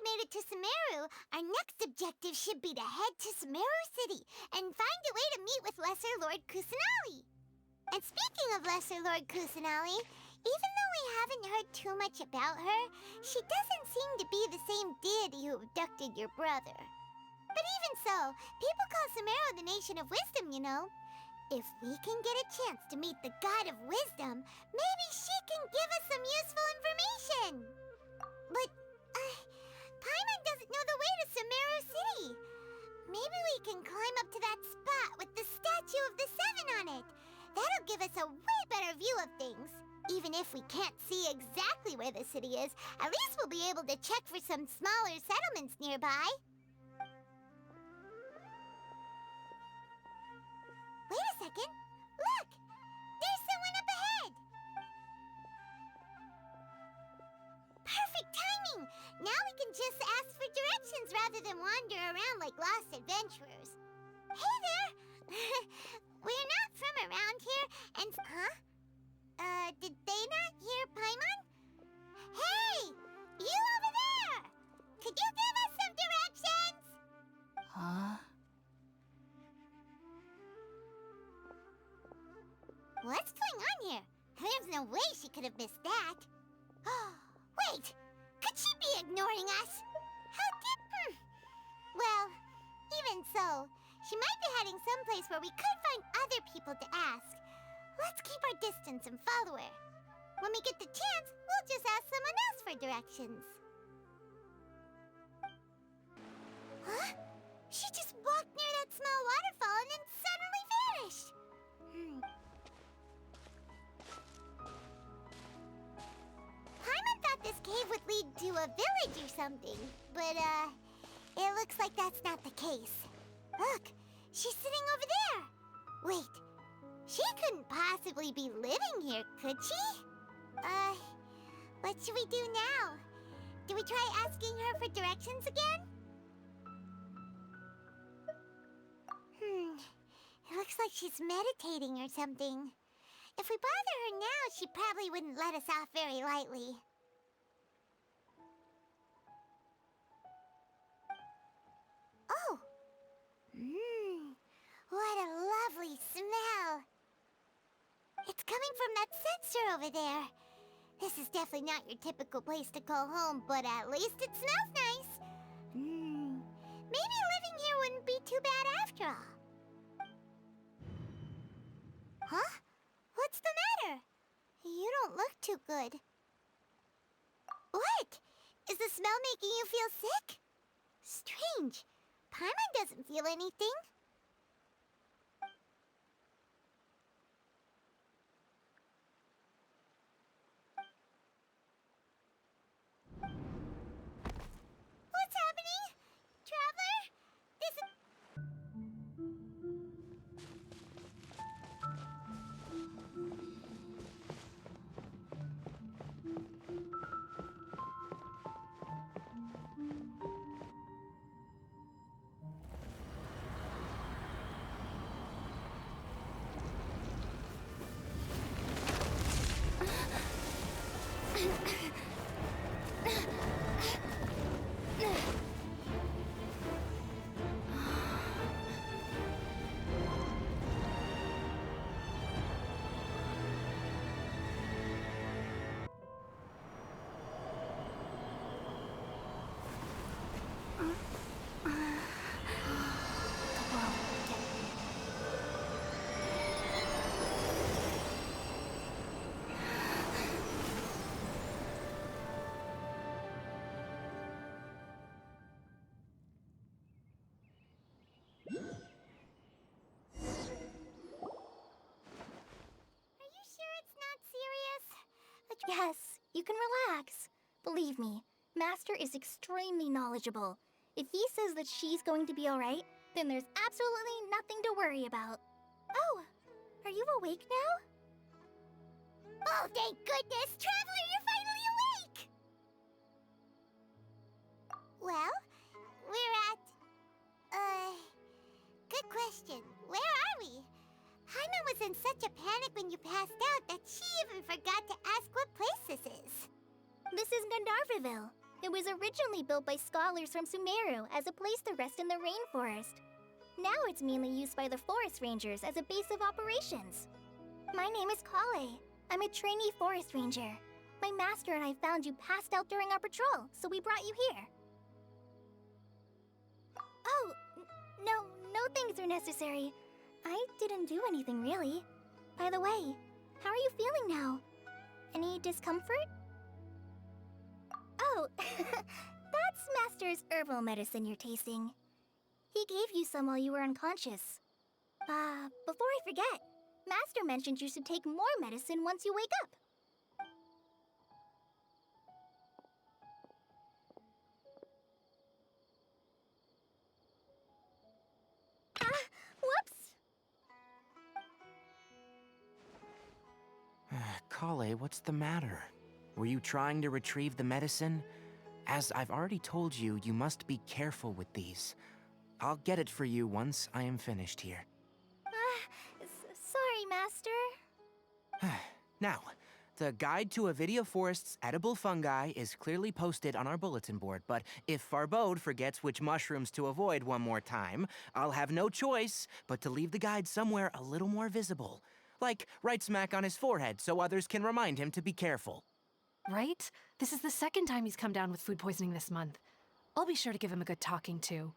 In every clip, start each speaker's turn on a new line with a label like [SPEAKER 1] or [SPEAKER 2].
[SPEAKER 1] we made it to Sumeru, our next objective should be to head to Sumeru City and find a way to meet with Lesser Lord Kusanali. And speaking of Lesser Lord Kusanali, even though we haven't heard too much about her, she doesn't seem to be the same deity who abducted your brother. But even so, people call Sumeru the Nation of Wisdom, you know. If we can get a chance to meet the God of Wisdom, maybe she can give us some useful information. But, Paimon doesn't know the way to Sumeru City. Maybe we can climb up to that spot with the statue of the Seven on it. That'll give us a way better view of things. Even if we can't see exactly where the city is, at least we'll be able to check for some smaller settlements nearby. Wait a second. Look! There's someone up ahead! Perfect timing! Now we can just ask for directions rather than wander around like lost adventurers. Hey there! We're not from around here, and... Huh? Did they not hear Paimon? Hey! You over there! Could you give us some directions?
[SPEAKER 2] Huh?
[SPEAKER 1] What's going on here? There's no way she could have missed that. Wait! Could she be ignoring us? How did... Well, even so, she might be heading someplace where we could find other people to ask. Let's keep our distance and follow her. When we get the chance, we'll just ask someone else for directions. Huh? She just walked near that small waterfall and then suddenly vanished. Paimon thought this cave would lead to a village or something, but, it looks like that's not the case. Look, she's sitting over there. Wait, she couldn't possibly be living here, could she? What should we do now? Do we try asking her for directions again? It looks like she's meditating or something. If we bother her now, she probably wouldn't let us off very lightly. Oh! What a lovely smell! It's coming from that sensor over there. This is definitely not your typical place to call home, but at least it smells nice. Maybe living here wouldn't be too bad after all. Huh? What's the matter? You don't look too good. What? Is the smell making you feel sick? Strange. Paimon doesn't feel anything. What's happening? Traveler? This is...
[SPEAKER 3] Yes, you can relax. Believe me, Master is extremely knowledgeable. If he says that she's going to be alright, then there's absolutely nothing to worry about. Oh, are you awake now?
[SPEAKER 1] Oh, thank goodness! Traveler, you're finally awake! Well, we're at... Good question. Where are we? Paimon was in such a panic when you passed out that she even forgot to ask what place this is.
[SPEAKER 3] This is Gandharvaville. It was originally built by scholars from Sumeru as a place to rest in the rainforest. Now it's mainly used by the forest rangers as a base of operations. My name is Kale. I'm a trainee forest ranger. My master and I found you passed out during our patrol, so we brought you here. Oh, no things are necessary. I didn't do anything, really. By the way, how are you feeling now? Any discomfort? Oh, that's Master's herbal medicine you're tasting. He gave you some while you were unconscious. Before I forget, Master mentioned you should take more medicine once you wake up. Whoops!
[SPEAKER 2] Kale, what's the matter? Were you trying to retrieve the medicine? As I've already told you, you must be careful with these. I'll get it for you once I am finished here.
[SPEAKER 3] Sorry, Master.
[SPEAKER 2] Now, the guide to Avidia Forest's edible fungi is clearly posted on our bulletin board, but if Farbode forgets which mushrooms to avoid one more time, I'll have no choice but to leave the guide somewhere a little more visible. Like right smack on his forehead so others can remind him to be careful.
[SPEAKER 4] Right? This is the second time he's come down with food poisoning this month. I'll be sure to give him a good talking to.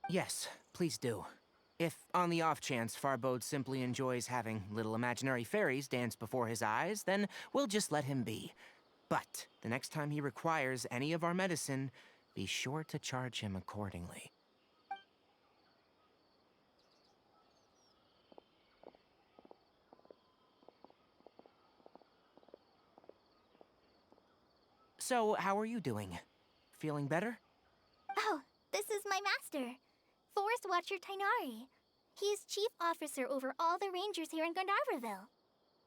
[SPEAKER 2] Yes, please do. If, on the off chance, Farbode simply enjoys having little imaginary fairies dance before his eyes, then we'll just let him be. But the next time he requires any of our medicine, be sure to charge him accordingly. So, how are you doing? Feeling better?
[SPEAKER 3] Oh, this is my master, Forest Watcher Tainari. He is chief officer over all the rangers here in Gandharvaville.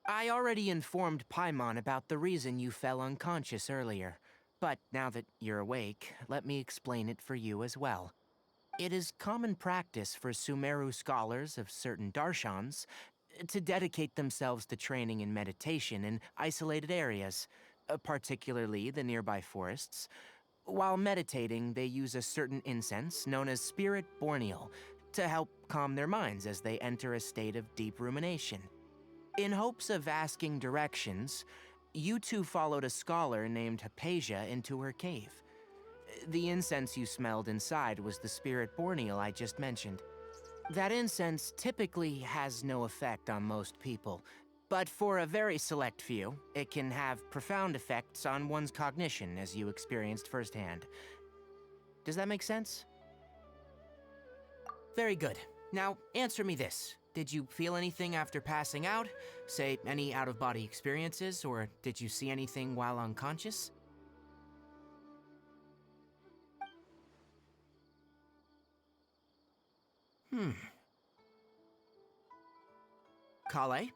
[SPEAKER 2] I already informed Paimon about the reason you fell unconscious earlier. But now that you're awake, let me explain it for you as well. It is common practice for Sumeru scholars of certain darshans to dedicate themselves to training in meditation in isolated areas, particularly the nearby forests. While meditating, they use a certain incense known as Spirit Borneal to help calm their minds as they enter a state of deep rumination. In hopes of asking directions, you two followed a scholar named Hypatia into her cave. The incense you smelled inside was the Spirit Borneal I just mentioned. That incense typically has no effect on most people, but for a very select few, it can have profound effects on one's cognition, as you experienced firsthand. Does that make sense? Very good. Now, answer me this. Did you feel anything after passing out? Say, any out-of-body experiences, or did you see anything while unconscious? Kale,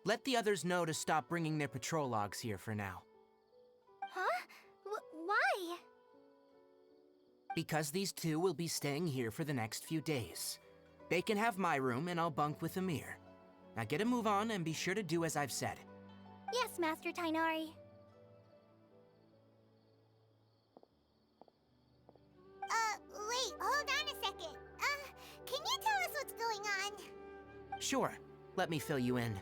[SPEAKER 2] let the others know to stop bringing their patrol logs here for now.
[SPEAKER 3] Huh? Why?
[SPEAKER 2] Because these two will be staying here for the next few days. They can have my room and I'll bunk with Amir. Now get a move on and be sure to do as I've said.
[SPEAKER 3] Yes, Master Tainari.
[SPEAKER 1] Wait, hold on a second. Can you tell us what's going on?
[SPEAKER 2] Sure, let me fill you in.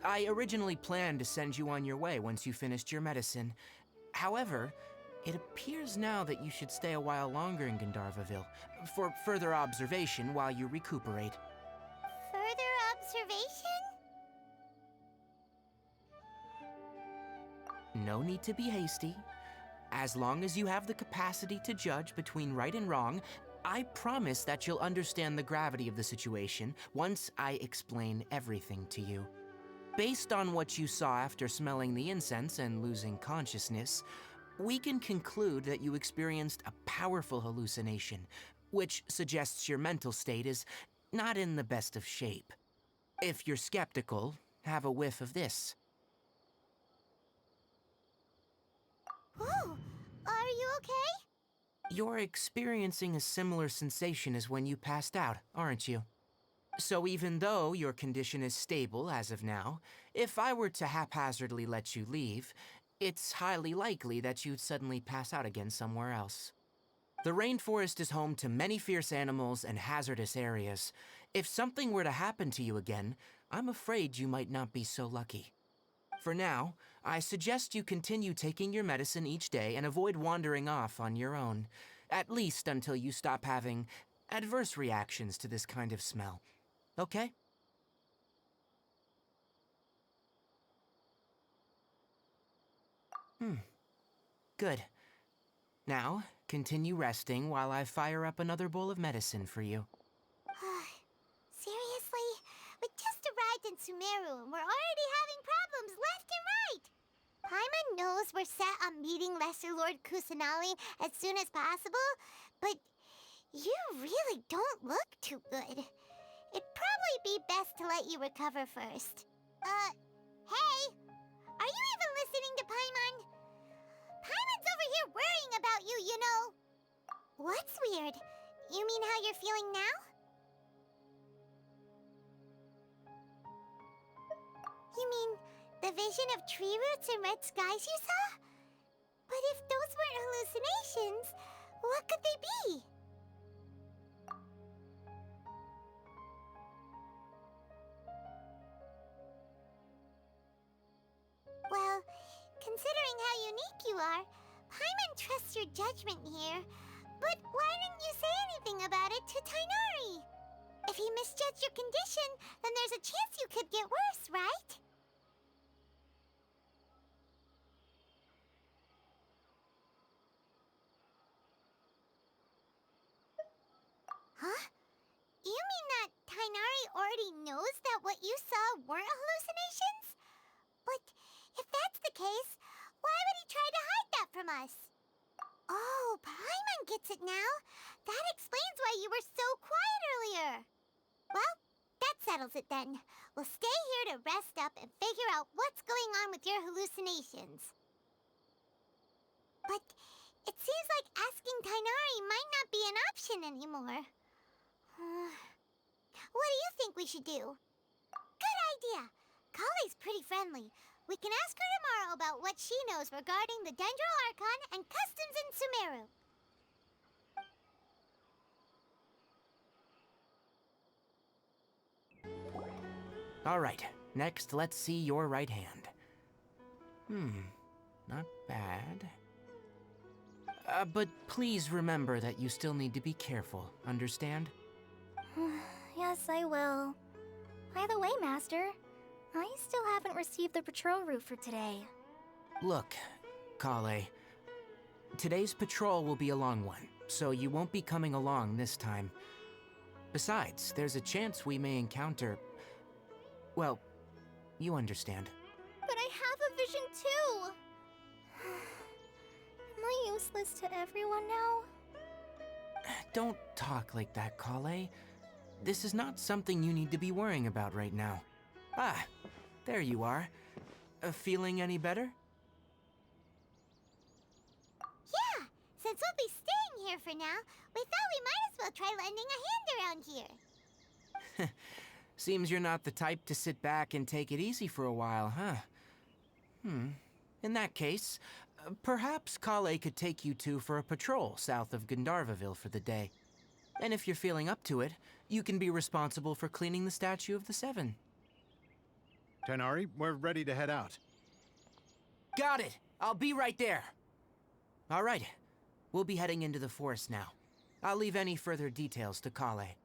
[SPEAKER 2] I originally planned to send you on your way once you finished your medicine. However, it appears now that you should stay a while longer in Gandharvaville for further observation while you recuperate.
[SPEAKER 1] Further observation?
[SPEAKER 2] No need to be hasty. As long as you have the capacity to judge between right and wrong, I promise that you'll understand the gravity of the situation once I explain everything to you. Based on what you saw after smelling the incense and losing consciousness, we can conclude that you experienced a powerful hallucination, which suggests your mental state is not in the best of shape. If you're skeptical, have a whiff of this.
[SPEAKER 1] Whoa, are you okay?
[SPEAKER 2] You're experiencing a similar sensation as when you passed out, aren't you? So even though your condition is stable as of now, if I were to haphazardly let you leave, it's highly likely that you'd suddenly pass out again somewhere else. The rainforest is home to many fierce animals and hazardous areas. If something were to happen to you again, I'm afraid you might not be so lucky. For now, I suggest you continue taking your medicine each day and avoid wandering off on your own, at least until you stop having adverse reactions to this kind of smell. Okay? Good. Now, continue resting while I fire up another bowl of medicine for you.
[SPEAKER 1] Seriously? We just arrived in Sumeru and we're already having problems left and right. Paimon knows we're set on meeting Lesser Lord Kusanali as soon as possible, but you really don't look too good. It'd probably be best to let you recover first. Hey! Are you even listening to Paimon? Paimon's over here worrying about you, you know. What's weird? You mean how you're feeling now? You mean the vision of tree roots and red skies you saw? But if those weren't hallucinations, what could they be? Well, considering how unique you are, Paimon trusts your judgment here. But why didn't you say anything about it to Tainari? If he misjudged your condition, then there's a chance you could get worse, right? Huh? You mean that Tainari already knows that what you saw weren't hallucinations? But if that's the case, why would he try to hide that from us? Oh, Paimon gets it now. That explains why you were so quiet earlier. Well, that settles it then. We'll stay here to rest up and figure out what's going on with your hallucinations. But it seems like asking Tainari might not be an option anymore. What do you think we should do? Good idea. Kale's pretty friendly. We can ask her tomorrow about what she knows regarding the Dendro Archon and customs in Sumeru.
[SPEAKER 2] All right, next let's see your right hand. Not bad. But please remember that you still need to be careful, understand?
[SPEAKER 3] Yes, I will. By the way, Master, I still haven't received the patrol route for today.
[SPEAKER 2] Look, Kale, today's patrol will be a long one, so you won't be coming along this time. Besides, there's a chance we may encounter... well, you understand.
[SPEAKER 3] But I have a vision too! Am I useless to everyone now?
[SPEAKER 2] Don't talk like that, Kale. This is not something you need to be worrying about right now. Ah, there you are. Feeling any better?
[SPEAKER 1] Yeah, since we'll be staying here for now, we thought we might as well try lending a hand around here.
[SPEAKER 2] Seems you're not the type to sit back and take it easy for a while, huh? In that case, perhaps Kale could take you two for a patrol south of Gandharvaville for the day. And if you're feeling up to it, you can be responsible for cleaning the Statue of the Seven.
[SPEAKER 5] Tainari, we're ready to head out.
[SPEAKER 2] Got it! I'll be right there! All right, we'll be heading into the forest now. I'll leave any further details to Kale.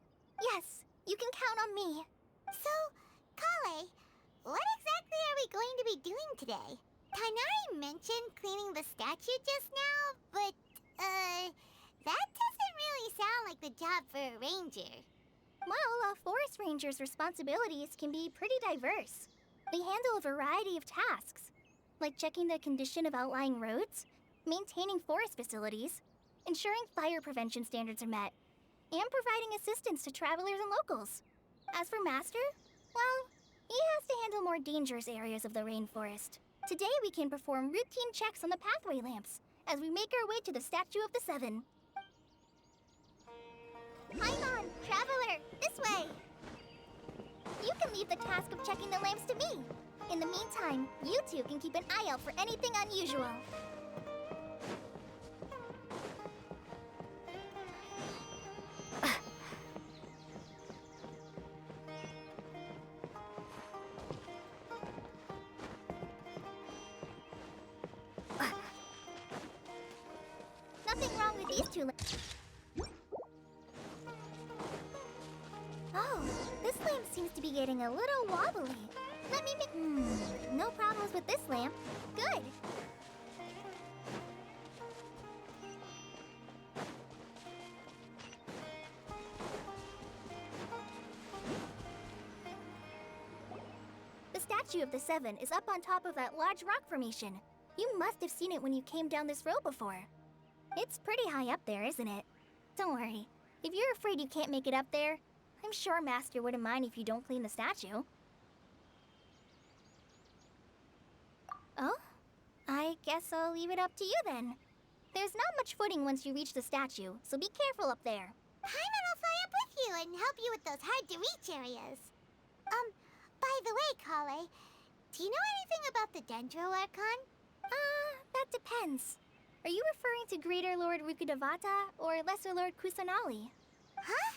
[SPEAKER 3] Yes, you can count on me.
[SPEAKER 1] So, Kale, what exactly are we going to be doing today? Tainari mentioned cleaning the statue just now, but, that doesn't really sound like the job for a ranger.
[SPEAKER 3] Well, a forest ranger's responsibilities can be pretty diverse. They handle a variety of tasks, like checking the condition of outlying roads, maintaining forest facilities, ensuring fire prevention standards are met, and providing assistance to travelers and locals. As for Master, well, he has to handle more dangerous areas of the rainforest. Today we can perform routine checks on the pathway lamps as we make our way to the Statue of the Seven. Paimon, traveler, this way! You can leave the task of checking the lamps to me. In the meantime, you two can keep an eye out for anything unusual. Nothing wrong with these two. Oh, this lamp seems to be getting a little wobbly. Let me make... no problems with this lamp. Good. The statue of the Seven is up on top of that large rock formation. You must have seen it when you came down this road before. It's pretty high up there, isn't it? Don't worry. If you're afraid you can't make it up there, I'm sure Master wouldn't mind if you don't clean the statue. Oh? I guess I'll leave it up to you then. There's not much footing once you reach the statue, so be careful up there.
[SPEAKER 1] Paimon will fly up with you and help you with those hard-to-reach areas. By the way, Kale, do you know anything about the Dendro Archon?
[SPEAKER 3] That depends. Are you referring to Greater Lord Rukkhadevata or Lesser Lord Kusanali?
[SPEAKER 1] Huh?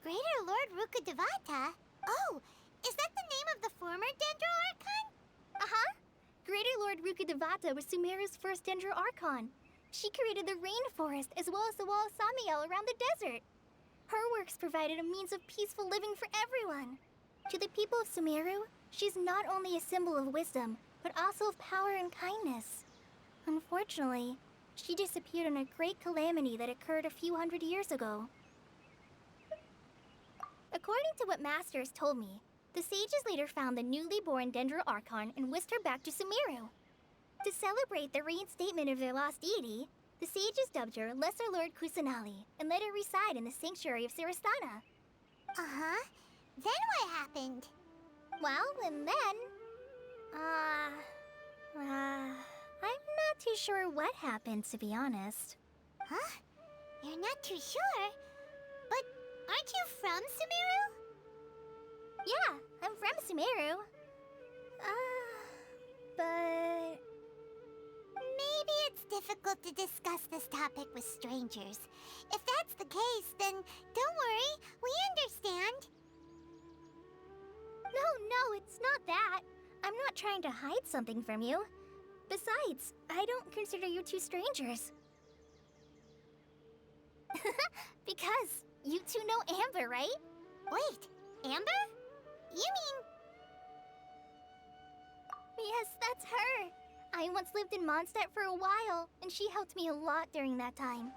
[SPEAKER 1] Greater Lord Rukkhadevata? Oh, is that the name of the former Dendro Archon?
[SPEAKER 3] Uh-huh. Greater Lord Rukkhadevata was Sumeru's first Dendro Archon. She created the rainforest as well as the wall of Samiel around the desert. Her works provided a means of peaceful living for everyone. To the people of Sumeru, she's not only a symbol of wisdom, but also of power and kindness. Unfortunately, she disappeared in a great calamity that occurred a few hundred years ago. According to what Master has told me, the sages later found the newly born Dendro Archon and whisked her back to Sumeru. To celebrate the reinstatement of their lost deity, the sages dubbed her Lesser Lord Kusanali and let her reside in the sanctuary of Siristana.
[SPEAKER 1] Uh-huh. Then what happened?
[SPEAKER 3] Well, and then... I'm not too sure what happened, to be honest.
[SPEAKER 1] Huh? You're not too sure? But aren't you from Sumeru?
[SPEAKER 3] Yeah, I'm from Sumeru. But...
[SPEAKER 1] Maybe it's difficult to discuss this topic with strangers. If that's the case, then don't worry, we understand.
[SPEAKER 3] No, it's not that. I'm not trying to hide something from you. Besides, I don't consider you two strangers. Because you two know Amber, right?
[SPEAKER 1] Wait, Amber? You mean...
[SPEAKER 3] Yes, that's her. I once lived in Mondstadt for a while, and she helped me a lot during that time.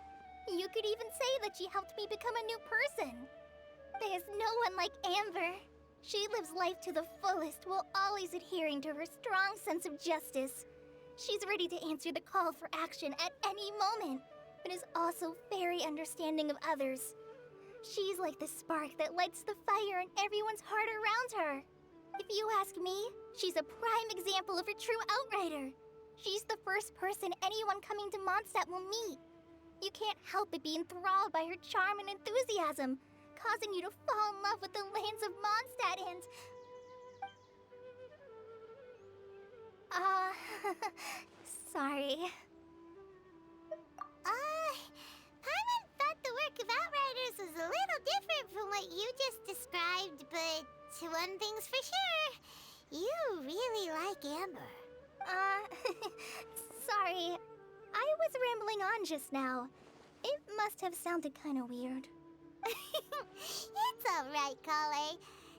[SPEAKER 3] You could even say that she helped me become a new person. There's no one like Amber. She lives life to the fullest while always adhering to her strong sense of justice. She's ready to answer the call for action at any moment, but is also very understanding of others. She's like the spark that lights the fire in everyone's heart around her. If you ask me, she's a prime example of a true outrider. She's the first person anyone coming to Mondstadt will meet. You can't help but be enthralled by her charm and enthusiasm, causing you to fall in love with the lands of Mondstadt and... sorry.
[SPEAKER 1] Paimon thought the work of Outriders was a little different from what you just described, but one thing's for sure, you really like Amber.
[SPEAKER 3] Sorry. I was rambling on just now. It must have sounded kind of weird.
[SPEAKER 1] It's alright, Kale.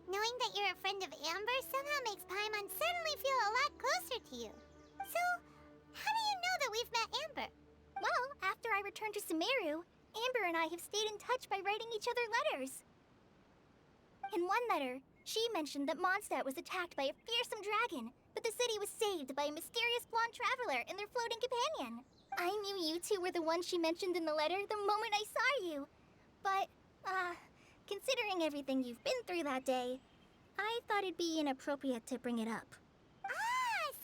[SPEAKER 1] Knowing that you're a friend of Amber somehow makes Paimon suddenly feel a lot closer to you. So, how do you know that we've met Amber?
[SPEAKER 3] Well, after I returned to Sumeru, Amber and I have stayed in touch by writing each other letters. In one letter, she mentioned that Mondstadt was attacked by a fearsome dragon, but the city was saved by a mysterious blonde traveler and their floating companion. I knew you two were the ones she mentioned in the letter the moment I saw you. But, considering everything you've been through that day, I thought it'd be inappropriate to bring it up.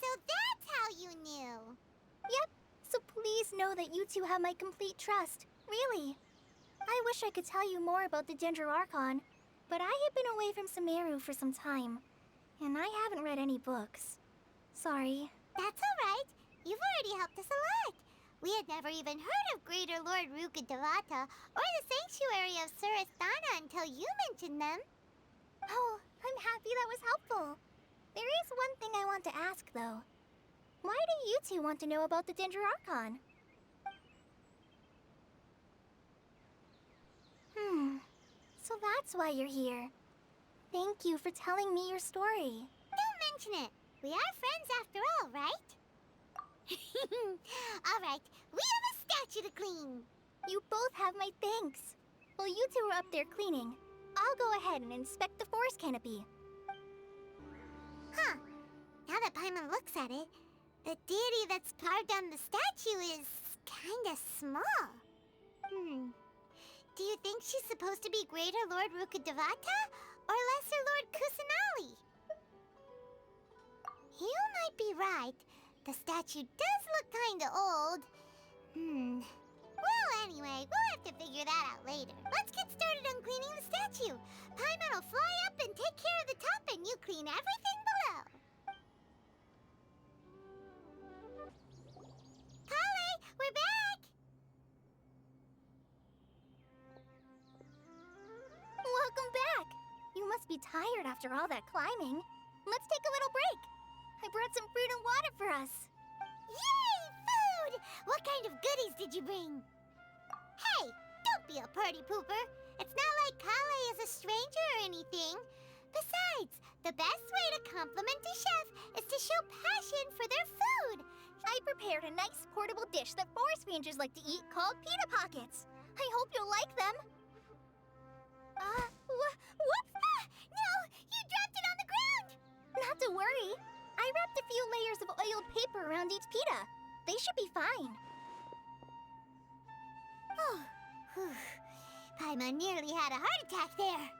[SPEAKER 1] So that's how you knew.
[SPEAKER 3] Yep, so please know that you two have my complete trust, really. I wish I could tell you more about the Dendro Archon, but I have been away from Sumeru for some time, And I haven't read any books. Sorry.
[SPEAKER 1] That's all right. You've already helped us a lot. We had never even heard of Greater Lord Rukkhadevata or the Sanctuary of Surasthana until you mentioned them.
[SPEAKER 3] Oh, I'm happy that was helpful. There is one thing I want to ask, though. Why do you two want to know about the Dendro Archon? So that's why you're here. Thank you for telling me your story.
[SPEAKER 1] Don't mention it. We are friends after all, right? All right, we have a statue to clean.
[SPEAKER 3] You both have my thanks. While you two are up there cleaning, I'll go ahead and inspect the forest canopy.
[SPEAKER 1] Huh. Now that Paimon looks at it, the deity that's carved on the statue is kinda small. Do you think she's supposed to be Greater Lord Rukkhadevata or Lesser Lord Kusanali? You might be right. The statue does look kinda old. Well, anyway, we'll have to figure that out later. Let's get started on cleaning the statue. Paimon will fly up and take care of the top, and you clean everything below. Kale, we're back!
[SPEAKER 3] Welcome back! You must be tired after all that climbing. Let's take a little break. I brought some fruit and water for us.
[SPEAKER 1] Yay, food! What kind of goodies did you bring? Hey, don't be a party pooper. It's not like Kale is a stranger or anything. Besides, the best way to compliment a chef is to show passion for their food.
[SPEAKER 3] I prepared a nice portable dish that forest rangers like to eat called pita pockets. I hope you'll like them. Whoops!
[SPEAKER 1] No, you dropped it on the ground!
[SPEAKER 3] Not to worry. I wrapped a few layers of oiled paper around each pita. They should be fine.
[SPEAKER 1] Oh, whew. Paimon nearly had a heart attack there.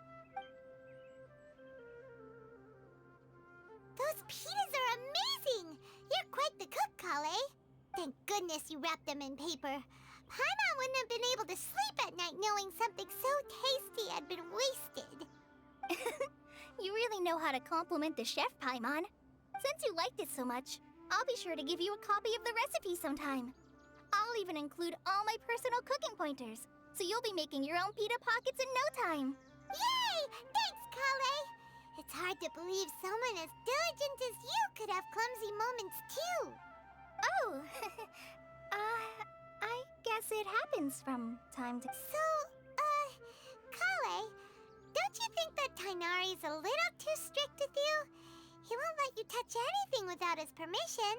[SPEAKER 1] Those pitas are amazing! You're quite the cook, Kale. Thank goodness you wrapped them in paper. Paimon wouldn't have been able to sleep at night knowing something so tasty had been wasted.
[SPEAKER 3] You really know how to compliment the chef, Paimon. Since you liked it so much, I'll be sure to give you a copy of the recipe sometime. I'll even include all my personal cooking pointers, so you'll be making your own pita pockets in no time.
[SPEAKER 1] Yay! Thanks, Kale! It's hard to believe someone as diligent as you could have clumsy moments, too.
[SPEAKER 3] Oh, I guess it happens from time to...
[SPEAKER 1] So, Kale, don't you think that Tainari's a little too strict with you? He won't let you touch anything without his permission.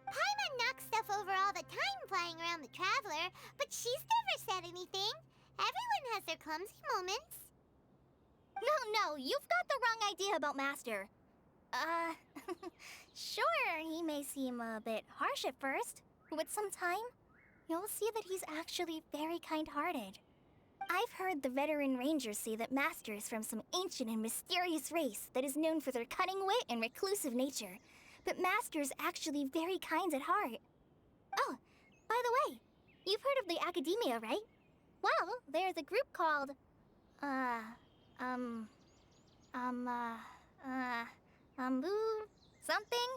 [SPEAKER 1] Paimon knocks stuff over all the time flying around the Traveler, but she's never said anything. Everyone has their clumsy moments.
[SPEAKER 3] No, you've got the wrong idea about Master. Sure, he may seem a bit harsh at first, but with some time, you'll see that he's actually very kind-hearted. I've heard the veteran rangers say that Master is from some ancient and mysterious race that is known for their cunning wit and reclusive nature, but Master's actually very kind at heart. Oh, by the way, you've heard of the Academia, right? Well, there's a group called, something?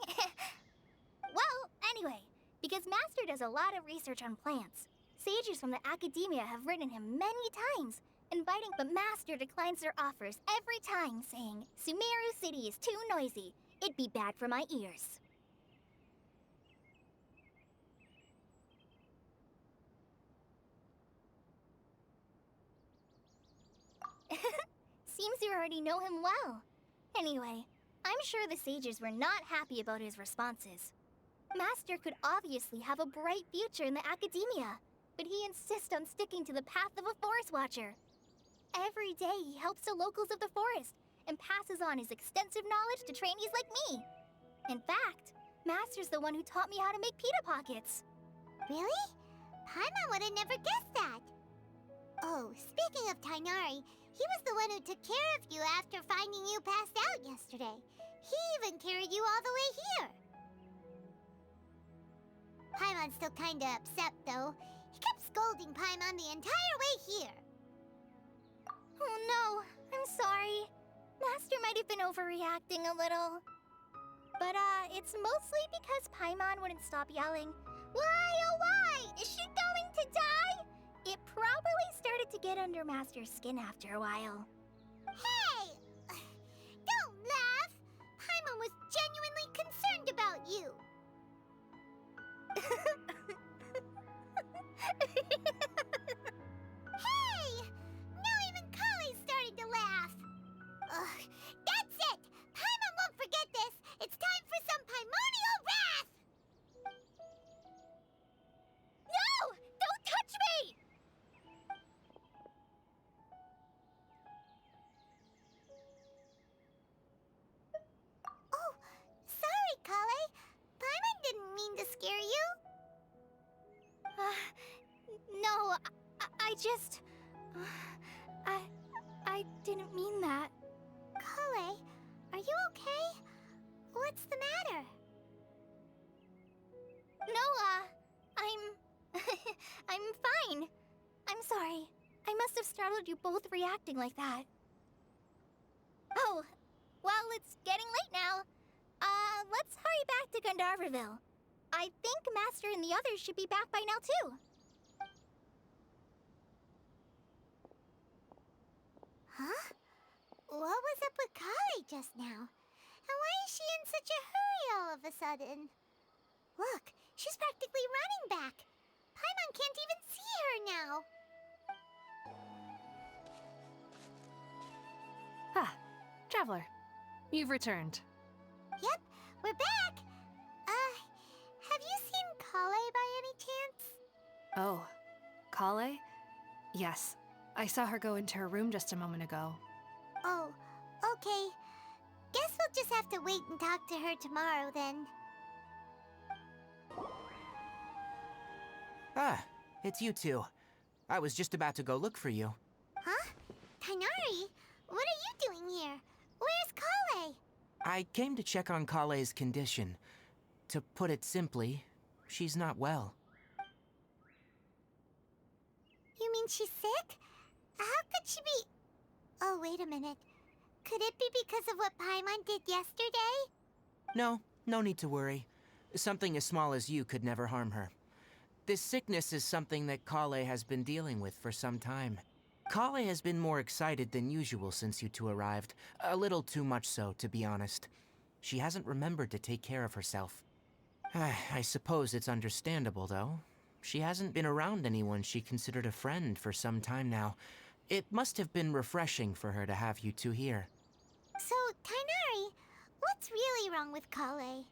[SPEAKER 3] Well, anyway, because Master does a lot of research on plants, sages from the Academia have written him many times, inviting, but Master declines their offers every time, saying, Sumeru City is too noisy. It'd be bad for my ears. Seems you already know him well. Anyway, I'm sure the sages were not happy about his responses. Master could obviously have a bright future in the Academia, but he insists on sticking to the path of a forest watcher. Every day he helps the locals of the forest and passes on his extensive knowledge to trainees like me. In fact, Master's the one who taught me how to make pita pockets.
[SPEAKER 1] Really? Paimon would have never guessed that. Oh, speaking of Tainari, he was the one who took care of you after finding you passed out yesterday. He even carried you all the way here. Paimon's still kinda upset, though. He kept scolding Paimon the entire way here.
[SPEAKER 3] Oh no, I'm sorry. Master might have been overreacting a little. But, it's mostly because Paimon wouldn't stop yelling, "Why, oh why? Is she going to die?" It probably started to get under Master's skin after a while.
[SPEAKER 1] Hey! Don't laugh! Paimon was genuinely concerned about you. Hey! Now even Kali started to laugh. Ugh, that's it! Paimon won't forget this! It's time for some Paimonial wrath!
[SPEAKER 3] No! Don't touch me!
[SPEAKER 1] Oh, sorry, Kale. Paimon didn't mean to scare you.
[SPEAKER 3] No, I just... I didn't mean that.
[SPEAKER 1] Kale, are you okay? What's the matter?
[SPEAKER 3] No, I'm... I'm fine. I'm sorry. I must have startled you both reacting like that. Oh, well, it's getting late now. Let's hurry back to Gandharville. I think Master and the others should be back by now, too.
[SPEAKER 1] Huh? What was up with Kali just now? And why is she in such a hurry all of a sudden? Look, she's practically running back. Paimon can't even see her now.
[SPEAKER 4] Ah, Traveler. You've returned.
[SPEAKER 1] Yep, we're back. Have you seen Kale by any chance?
[SPEAKER 4] Oh, Kale? Yes, I saw her go into her room just a moment ago.
[SPEAKER 1] Oh, okay. Guess we'll just have to wait and talk to her tomorrow then.
[SPEAKER 2] Ah, it's you two. I was just about to go look for you.
[SPEAKER 1] Huh? Tainari? What are you doing here? Where's Kale?
[SPEAKER 2] I came to check on Kale's condition. To put it simply, she's not well.
[SPEAKER 1] You mean she's sick? How could she be... Oh, wait a minute. Could it be because of what Paimon did yesterday?
[SPEAKER 2] No, no need to worry. Something as small as you could never harm her. This sickness is something that Kale has been dealing with for some time. Kale has been more excited than usual since you two arrived. A little too much so, to be honest. She hasn't remembered to take care of herself. I suppose it's understandable, though. She hasn't been around anyone she considered a friend for some time now. It must have been refreshing for her to have you two here.
[SPEAKER 1] So, Tainari, what's really wrong with Kale?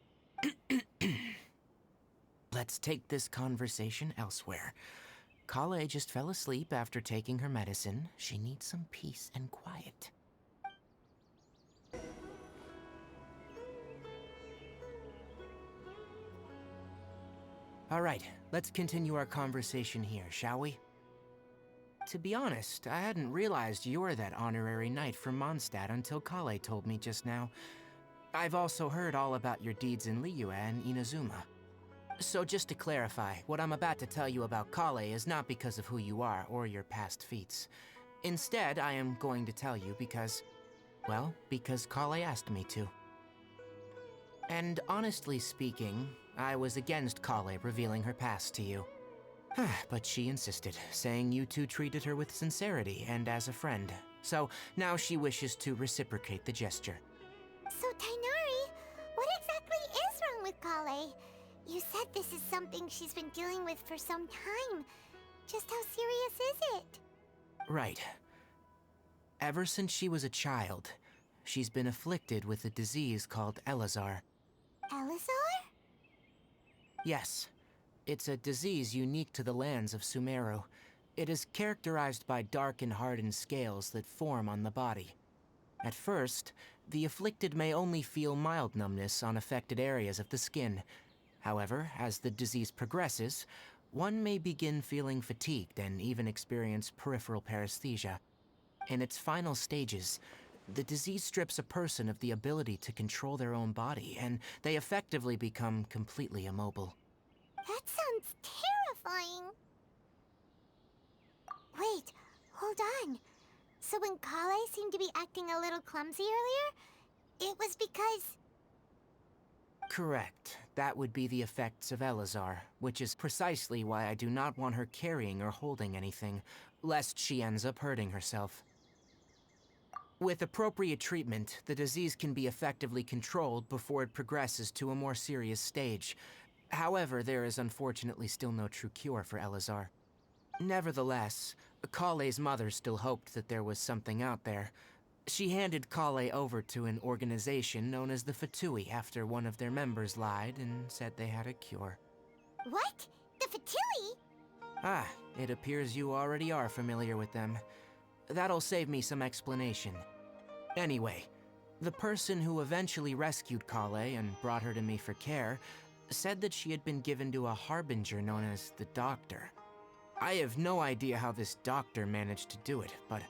[SPEAKER 2] Let's take this conversation elsewhere. Kale just fell asleep after taking her medicine. She needs some peace and quiet. All right, let's continue our conversation here, shall we? To be honest, I hadn't realized you're that honorary knight from Mondstadt until Kale told me just now. I've also heard all about your deeds in Liyue and Inazuma. So just to clarify, what I'm about to tell you about Kale is not because of who you are or your past feats. Instead, I am going to tell you because, well, because Kale asked me to. And honestly speaking, I was against Kale revealing her past to you. But she insisted, saying you two treated her with sincerity and as a friend. So now she wishes to reciprocate the gesture.
[SPEAKER 1] So, Tainari, what exactly is wrong with Kale? You said this is something she's been dealing with for some time. Just how serious is it?
[SPEAKER 2] Right. Ever since she was a child, she's been afflicted with a disease called Elazar.
[SPEAKER 1] Elazar?
[SPEAKER 2] Yes. It's a disease unique to the lands of Sumeru. It is characterized by dark and hardened scales that form on the body. At first, the afflicted may only feel mild numbness on affected areas of the skin. However, as the disease progresses, one may begin feeling fatigued and even experience peripheral paresthesia. In its final stages, the disease strips a person of the ability to control their own body, and they effectively become completely immobile.
[SPEAKER 1] That sounds terrifying. Wait, hold on. So when Kale seemed to be acting a little clumsy earlier, it was because...
[SPEAKER 2] Correct. That would be the effects of Elazar, which is precisely why I do not want her carrying or holding anything, lest she ends up hurting herself. With appropriate treatment, the disease can be effectively controlled before it progresses to a more serious stage. However, there is unfortunately still no true cure for Elazar. Nevertheless, Kale's mother still hoped that there was something out there. She handed Kale over to an organization known as the Fatui after one of their members lied and said they had a cure.
[SPEAKER 1] What? The Fatui?
[SPEAKER 2] Ah, it appears you already are familiar with them. That'll save me some explanation. Anyway, the person who eventually rescued Kale and brought her to me for care said that she had been given to a harbinger known as the Doctor. I have no idea how this doctor managed to do it, but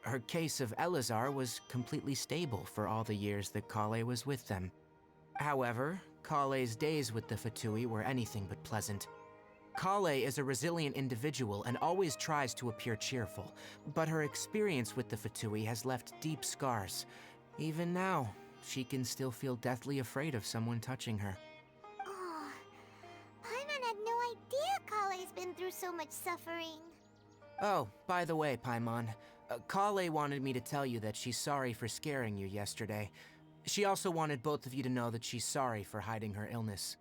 [SPEAKER 2] her case of Elazar was completely stable for all the years that Kale was with them. However, Kale's days with the Fatui were anything but pleasant. Kale is a resilient individual and always tries to appear cheerful, but her experience with the Fatui has left deep scars. Even now, she can still feel deathly afraid of someone touching her.
[SPEAKER 1] Oh, Paimon had no idea Kale's been through so much suffering.
[SPEAKER 2] Oh, by the way, Paimon, Kale wanted me to tell you that she's sorry for scaring you yesterday. She also wanted both of you to know that she's sorry for hiding her illness.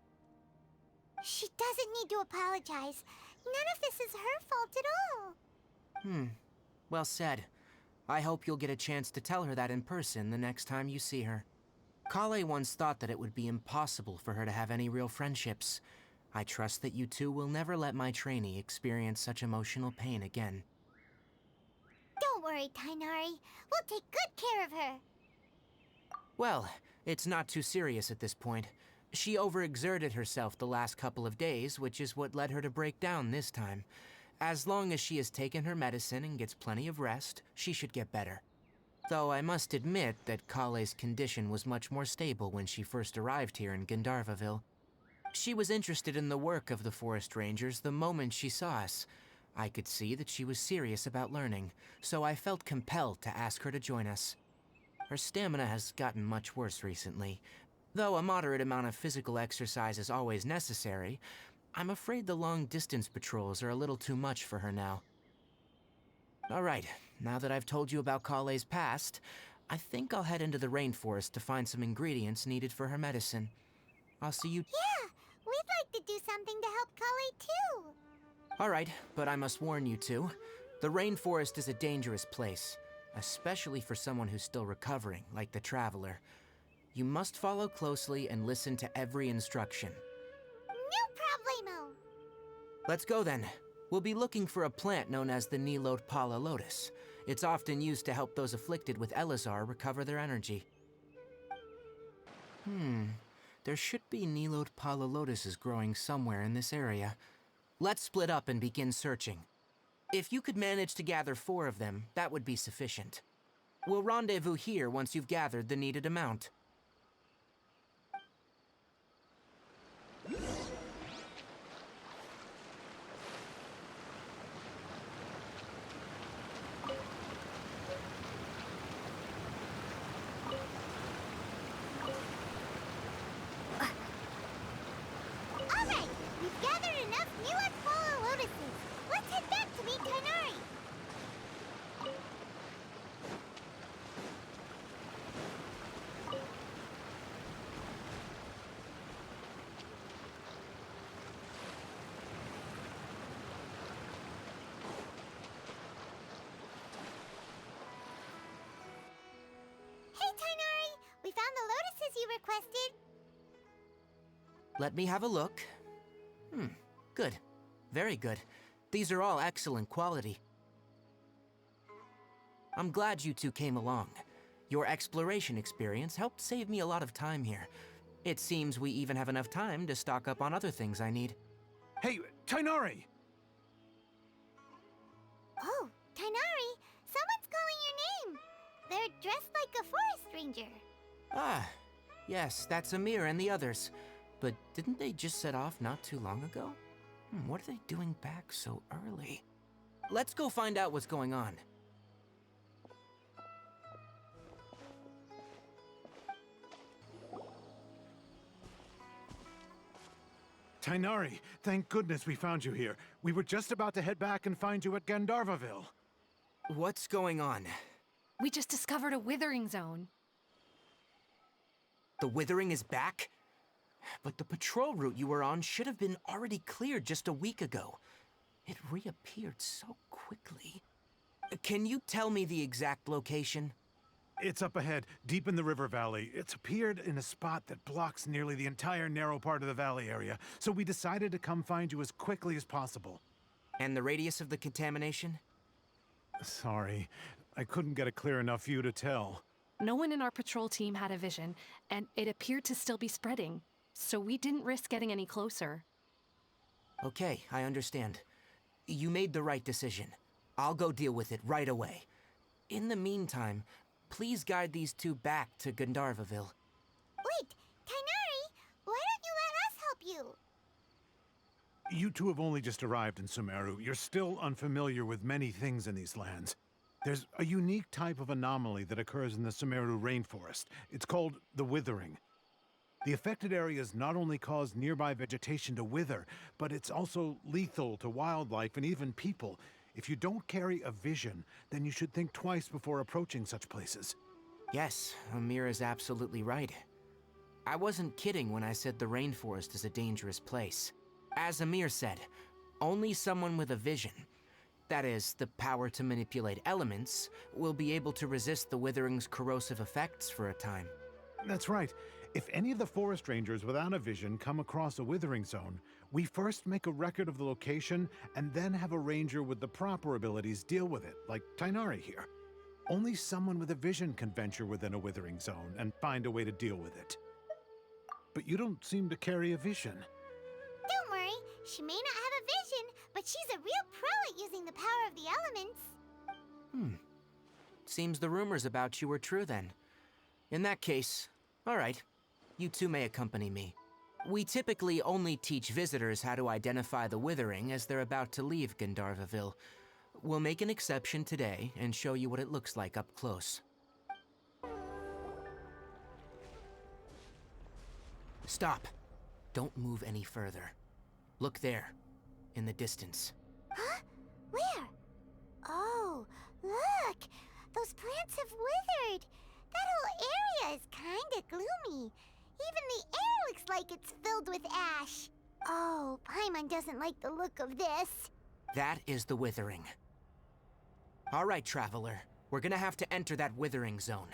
[SPEAKER 1] She doesn't need to apologize. None of this is her fault at all.
[SPEAKER 2] Well said. I hope you'll get a chance to tell her that in person the next time you see her. Kale once thought that it would be impossible for her to have any real friendships. I trust that you two will never let my trainee experience such emotional pain again.
[SPEAKER 1] Don't worry, Tainari. We'll take good care of her.
[SPEAKER 2] Well, it's not too serious at this point. She overexerted herself the last couple of days, which is what led her to break down this time. As long as she has taken her medicine and gets plenty of rest, she should get better. Though I must admit that Kale's condition was much more stable when she first arrived here in Gandharvaville. She was interested in the work of the forest rangers the moment she saw us. I could see that she was serious about learning, so I felt compelled to ask her to join us. Her stamina has gotten much worse recently. Though a moderate amount of physical exercise is always necessary, I'm afraid the long-distance patrols are a little too much for her now. Alright, now that I've told you about Kale's past, I think I'll head into the rainforest to find some ingredients needed for her medicine. I'll see you—
[SPEAKER 1] Yeah, we'd like to do something to help Kale too.
[SPEAKER 2] Alright, but I must warn you two. The rainforest is a dangerous place, especially for someone who's still recovering, like the Traveler. You must follow closely and listen to every instruction.
[SPEAKER 1] No problemo.
[SPEAKER 2] Let's go then. We'll be looking for a plant known as the Nilotpala lotus. It's often used to help those afflicted with Elazar recover their energy. There should be Nilotpala lotuses growing somewhere in this area. Let's split up and begin searching. If you could manage to gather 4 of them, that would be sufficient. We'll rendezvous here once you've gathered the needed amount.
[SPEAKER 1] Alright, we've gathered enough Nilotpala lotuses. Let's head back to meet Tainari. Hey, Tainari! We found the lotuses you requested.
[SPEAKER 2] Let me have a look. Good. Very good. These are all excellent quality. I'm glad you two came along. Your exploration experience helped save me a lot of time here. It seems we even have enough time to stock up on other things I need.
[SPEAKER 5] Hey, Tainari!
[SPEAKER 1] Oh, Tainari, someone's calling your name. They're dressed like a forest ranger.
[SPEAKER 2] Ah, yes, that's Amir and the others. But didn't they just set off not too long ago? What are they doing back so early? Let's go find out what's going on.
[SPEAKER 5] Tainari, thank goodness we found you here. We were just about to head back and find you at Gandharvaville.
[SPEAKER 2] What's going on?
[SPEAKER 4] We just discovered a withering zone.
[SPEAKER 2] The withering is back? But the patrol route you were on should have been already cleared just a week ago. It reappeared so quickly. Can you tell me the exact location?
[SPEAKER 5] It's up ahead, deep in the river valley. It's appeared in a spot that blocks nearly the entire narrow part of the valley area, so we decided to come find you as quickly as possible.
[SPEAKER 2] And the radius of the contamination?
[SPEAKER 5] Sorry, I couldn't get a clear enough view to tell.
[SPEAKER 4] No one in our patrol team had a vision, and it appeared to still be spreading. So we didn't risk getting any closer.
[SPEAKER 2] Okay, I understand. You made the right decision. I'll go deal with it right away. In the meantime, please guide these two back to Gandharvaville.
[SPEAKER 1] Wait, Tainari, why don't you let us help you?
[SPEAKER 5] You two have only just arrived in Sumeru. You're still unfamiliar with many things in these lands. There's a unique type of anomaly that occurs in the Sumeru rainforest. It's called the withering. The affected areas not only cause nearby vegetation to wither, but it's also lethal to wildlife and even people. If you don't carry a vision, then you should think twice before approaching such places.
[SPEAKER 2] Yes, Amir is absolutely right. I wasn't kidding when I said the rainforest is a dangerous place. As Amir said, only someone with a vision, that is, the power to manipulate elements, will be able to resist the withering's corrosive effects for a time.
[SPEAKER 5] That's right. If any of the forest rangers without a vision come across a withering zone, we first make a record of the location and then have a ranger with the proper abilities deal with it, like Tainari here. Only someone with a vision can venture within a withering zone and find a way to deal with it. But you don't seem to carry a vision.
[SPEAKER 1] Don't worry, she may not have a vision, but she's a real pro at using the power of the elements.
[SPEAKER 2] Seems the rumors about you are true then. In that case, all right. You two may accompany me. We typically only teach visitors how to identify the withering as they're about to leave Gandharvaville. We'll make an exception today and show you what it looks like up close. Stop. Don't move any further. Look there, in the distance.
[SPEAKER 1] Huh? Where? Oh, look! Those plants have withered. That whole area is kinda gloomy. Even the air looks like it's filled with ash. Oh, Paimon doesn't like the look of this.
[SPEAKER 2] That is the withering. All right, traveler. We're gonna have to enter that withering zone.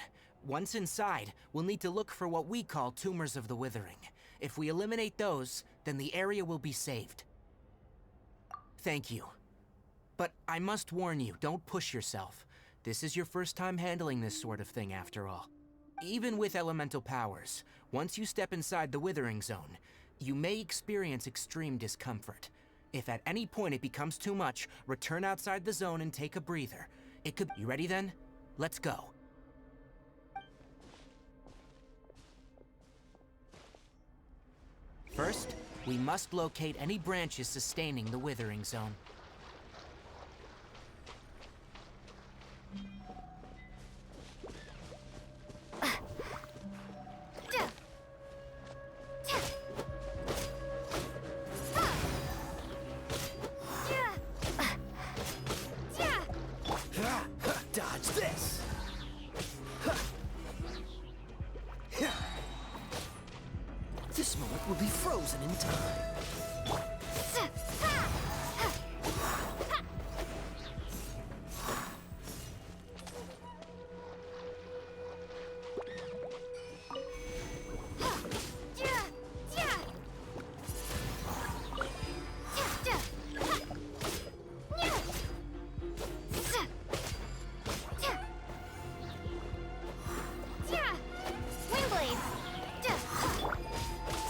[SPEAKER 2] Once inside, we'll need to look for what we call tumors of the withering. If we eliminate those, then the area will be saved. Thank you. But I must warn you, don't push yourself. This is your first time handling this sort of thing, after all. Even with elemental powers, once you step inside the withering zone, you may experience extreme discomfort. If at any point it becomes too much, return outside the zone and take a breather. It could... You ready then? Let's go. First, we must locate any branches sustaining the withering zone.
[SPEAKER 6] Dodge this! This moment will be frozen in time.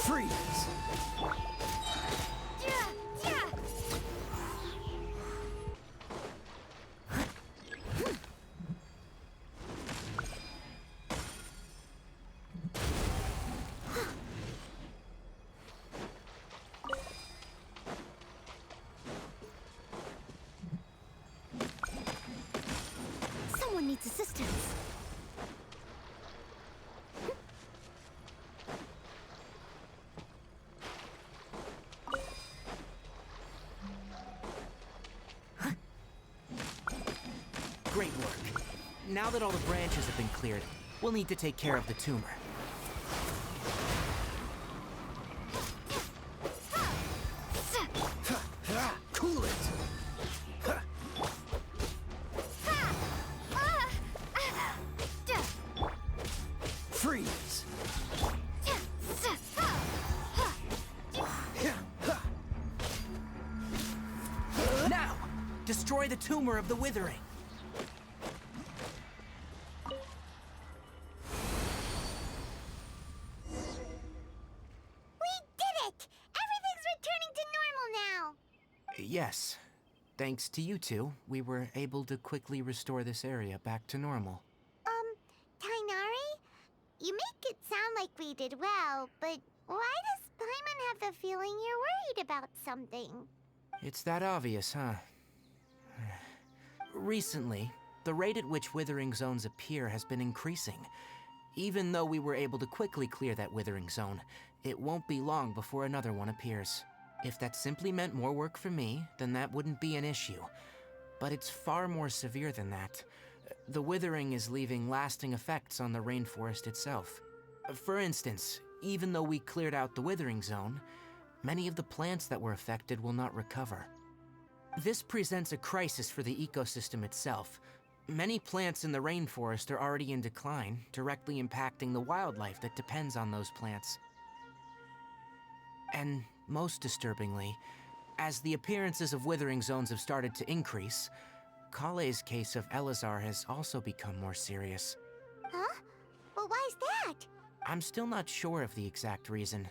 [SPEAKER 6] Freeze!
[SPEAKER 2] Great work. Now that all the branches have been cleared, we'll need to take care of the tumor.
[SPEAKER 6] Cool it! Freeze!
[SPEAKER 2] Now, destroy the tumor of the withering.
[SPEAKER 1] We did it! Everything's returning to normal now!
[SPEAKER 2] Yes. Thanks to you two, we were able to quickly restore this area back to normal.
[SPEAKER 1] Tainari? You make it sound like we did well, but why does Paimon have the feeling you're worried about something?
[SPEAKER 2] It's that obvious, huh? Recently, the rate at which withering zones appear has been increasing. Even though we were able to quickly clear that withering zone, it won't be long before another one appears. If that simply meant more work for me, then that wouldn't be an issue. But it's far more severe than that. The withering is leaving lasting effects on the rainforest itself. For instance, even though we cleared out the withering zone, many of the plants that were affected will not recover. This presents a crisis for the ecosystem itself. Many plants in the rainforest are already in decline, directly impacting the wildlife that depends on those plants. And most disturbingly, as the appearances of withering zones have started to increase, Kale's case of Elazar has also become more serious.
[SPEAKER 1] Huh? But why's that?
[SPEAKER 2] I'm still not sure of the exact reason.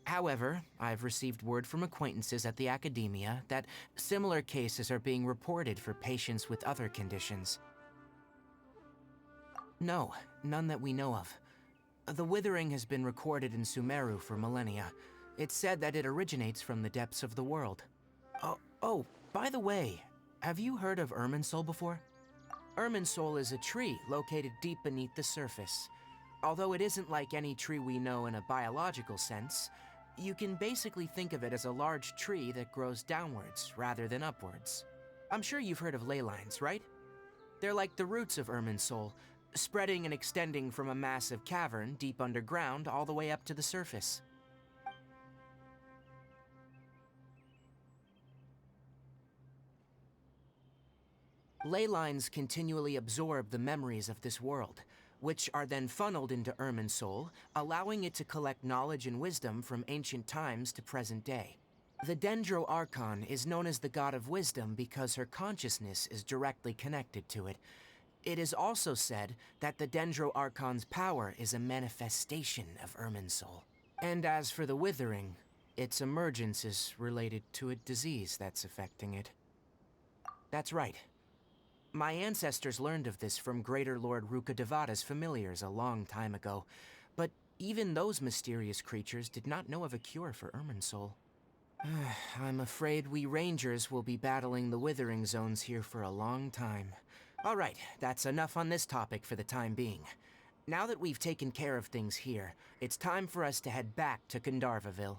[SPEAKER 2] However, I've received word from acquaintances at the academia that similar cases are being reported for patients with other conditions. No, none that we know of. The withering has been recorded in Sumeru for millennia. It's said that it originates from the depths of the world. Oh, by the way, have you heard of Irminsul before? Irminsul is a tree located deep beneath the surface. Although it isn't like any tree we know in a biological sense, you can basically think of it as a large tree that grows downwards rather than upwards. I'm sure you've heard of ley lines, right? They're like the roots of Irminsul, spreading and extending from a massive cavern deep underground all the way up to the surface. Ley lines continually absorb the memories of this world, which are then funneled into Irminsul, allowing it to collect knowledge and wisdom from ancient times to present day. The Dendro Archon is known as the God of Wisdom because her consciousness is directly connected to it. It is also said that the Dendro Archon's power is a manifestation of Irminsul. And as for the Withering, its emergence is related to a disease that's affecting it. That's right. My ancestors learned of this from Greater Lord Rukkhadevata's familiars a long time ago, but even those mysterious creatures did not know of a cure for Irminsul. I'm afraid we Rangers will be battling the Withering Zones here for a long time. All right, that's enough on this topic for the time being. Now that we've taken care of things here, it's time for us to head back to Gandharvaville.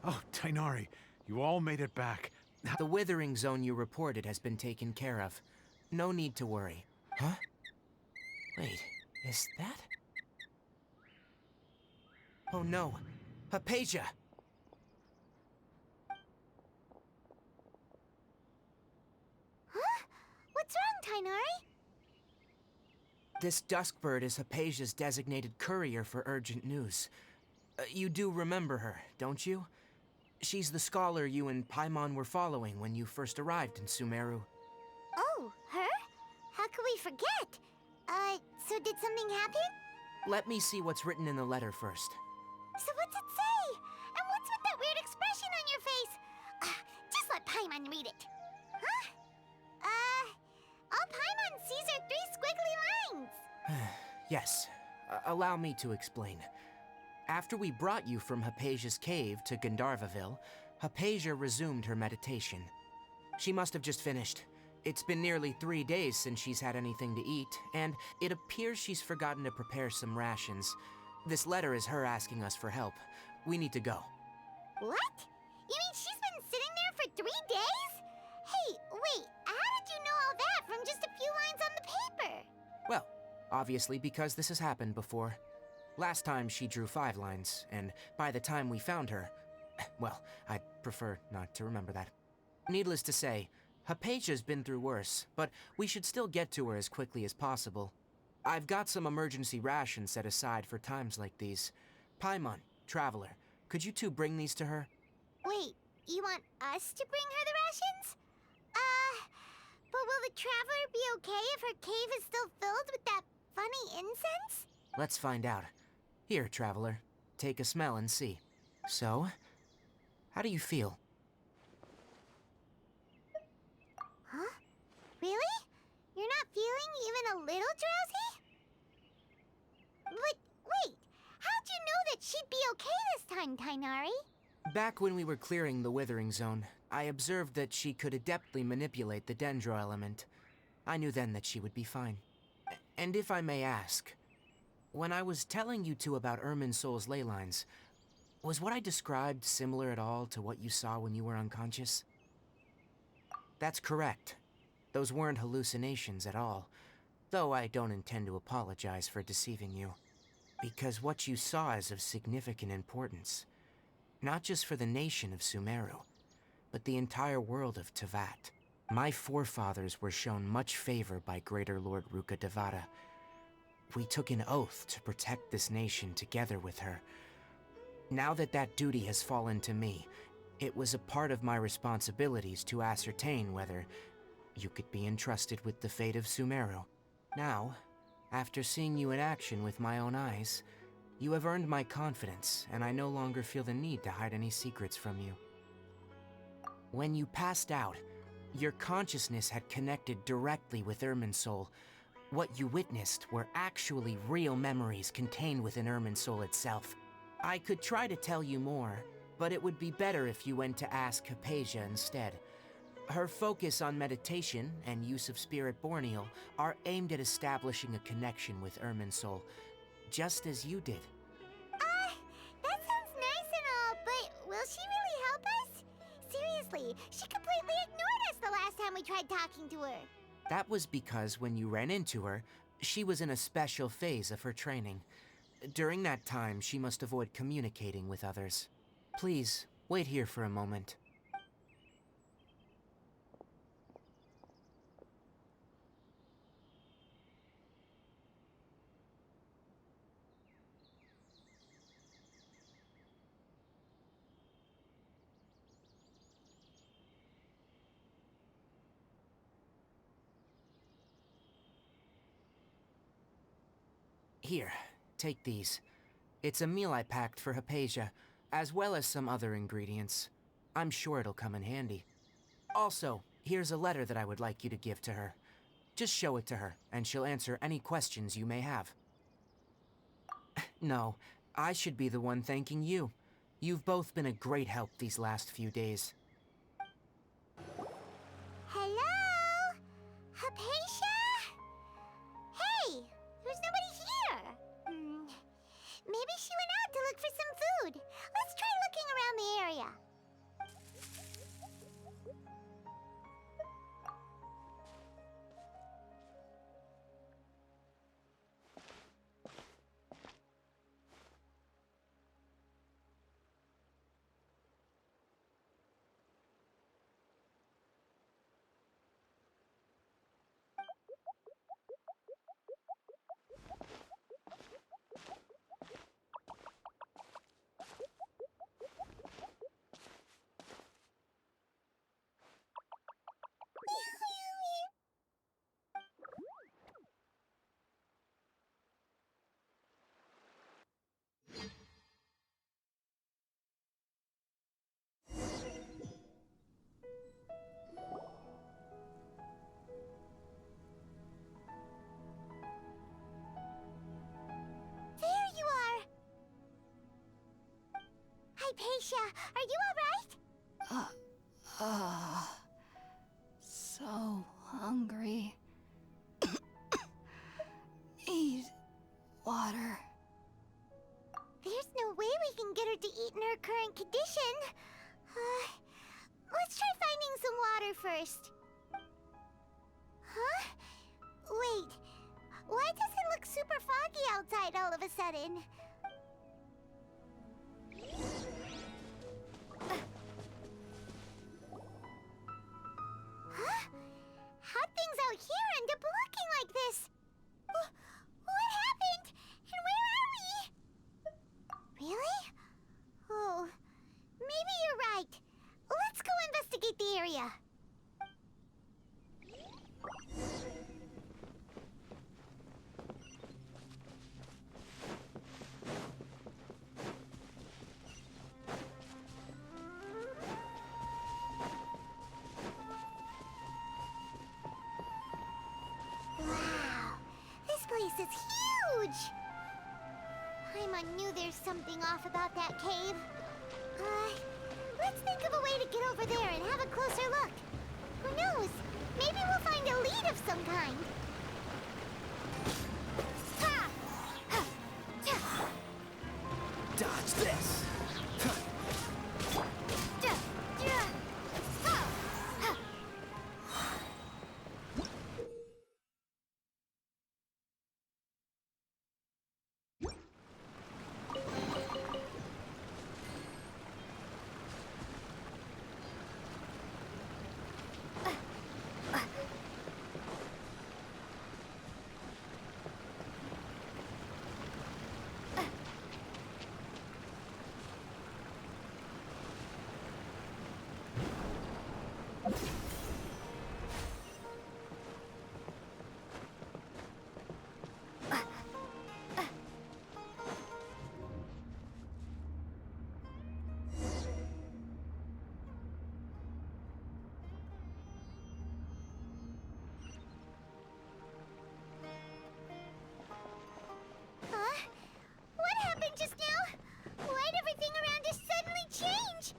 [SPEAKER 5] Oh, Tainari, you all made it back.
[SPEAKER 2] The Withering Zone you reported has been taken care of. No need to worry. Huh? Wait, is that? Oh no, Hypatia!
[SPEAKER 1] Huh? What's wrong, Tainari?
[SPEAKER 2] This Duskbird is Hypatia's designated courier for urgent news. You do remember her, don't you? She's the scholar you and Paimon were following when you first arrived in Sumeru.
[SPEAKER 1] Oh, her? How could we forget? So did something happen?
[SPEAKER 2] Let me see what's written in the letter first.
[SPEAKER 1] So what's it say? And what's with that weird expression on your face? Just let Paimon read it. Huh? All Paimon sees are 3 squiggly lines.
[SPEAKER 2] Yes, allow me to explain. After we brought you from Hypatia's cave to Gandharvaville, Hypatia resumed her meditation. She must have just finished. It's been nearly 3 days since she's had anything to eat, and it appears she's forgotten to prepare some rations. This letter is her asking us for help. We need to go.
[SPEAKER 1] What? You mean she's been sitting there for 3 days? Hey, wait, how did you know all that from just a few
[SPEAKER 2] obviously because this has happened before. Last time she drew 5 lines, and by the time we found her, well, I'd prefer not to remember that. Needless to say, Hypatia's been through worse, but we should still get to her as quickly as possible. I've got some emergency rations set aside for times like these. Paimon, Traveler, could you two bring these to her?
[SPEAKER 1] Wait, you want us to bring her the rations? But will the Traveler be okay if her cave is still filled with that funny incense?
[SPEAKER 2] Let's find out. Here, Traveler, take a smell and see. So, how do you feel?
[SPEAKER 1] Huh? Really? You're not feeling even a little drowsy? But wait, how'd you know that she'd be okay this time, Tainari?
[SPEAKER 2] Back when we were clearing the Withering Zone, I observed that she could adeptly manipulate the Dendro element. I knew then that she would be fine. And if I may ask, when I was telling you two about Irminsol's ley lines, was what I described similar at all to what you saw when you were unconscious? That's correct. Those weren't hallucinations at all, though I don't intend to apologize for deceiving you. Because what you saw is of significant importance. Not just for the nation of Sumeru, but the entire world of Teyvat. My forefathers were shown much favor by Greater Lord Ruka Devata. We took an oath to protect this nation together with her. Now that that duty has fallen to me, it was a part of my responsibilities to ascertain whether you could be entrusted with the fate of Sumeru. Now, after seeing you in action with my own eyes, you have earned my confidence, and I no longer feel the need to hide any secrets from you. When you passed out, your consciousness had connected directly with Irminsul. What you witnessed were actually real memories contained within Irminsul itself. I could try to tell you more, but it would be better if you went to ask Hypatia instead. Her focus on meditation and use of Spirit Borneal are aimed at establishing a connection with Irminsul, just as you did.
[SPEAKER 1] That sounds nice and all, but will she really help us? Seriously, she completely ignored us the last time we tried talking to her.
[SPEAKER 2] That was because when you ran into her, she was in a special phase of her training. During that time, she must avoid communicating with others. Please, wait here for a moment. Here, take these. It's a meal I packed for Hypatia, as well as some other ingredients. I'm sure it'll come in handy. Also, here's a letter that I would like you to give to her. Just show it to her, and she'll answer any questions you may have. No, I should be the one thanking you. You've both been a great help these last few days.
[SPEAKER 1] Hello? Hypatia? Hey, there's nobody here. Maybe she went out to look for some food. Let's try looking around the area. There you are! Hypatia, are you all right?
[SPEAKER 7] So hungry. Need water.
[SPEAKER 1] There's no way we can get her to eat in her current condition. Let's try finding some water first. Huh? Wait, why does it look sudden. Huh? How'd things out here end up looking like this? What happened? And where are we? Really? Oh, maybe you're right. Let's go investigate the area. Wow, this place is huge! Paimon knew there's something off about that cave. Let's think of a way to get over there and have a closer look. Who knows? Maybe we'll find a lead of some kind. Ha! Ha! Ja!
[SPEAKER 6] Dodge this!
[SPEAKER 1] Ja! Ja! Ha! Ha! Huh? What happened just now? Why'd everything around us suddenly change?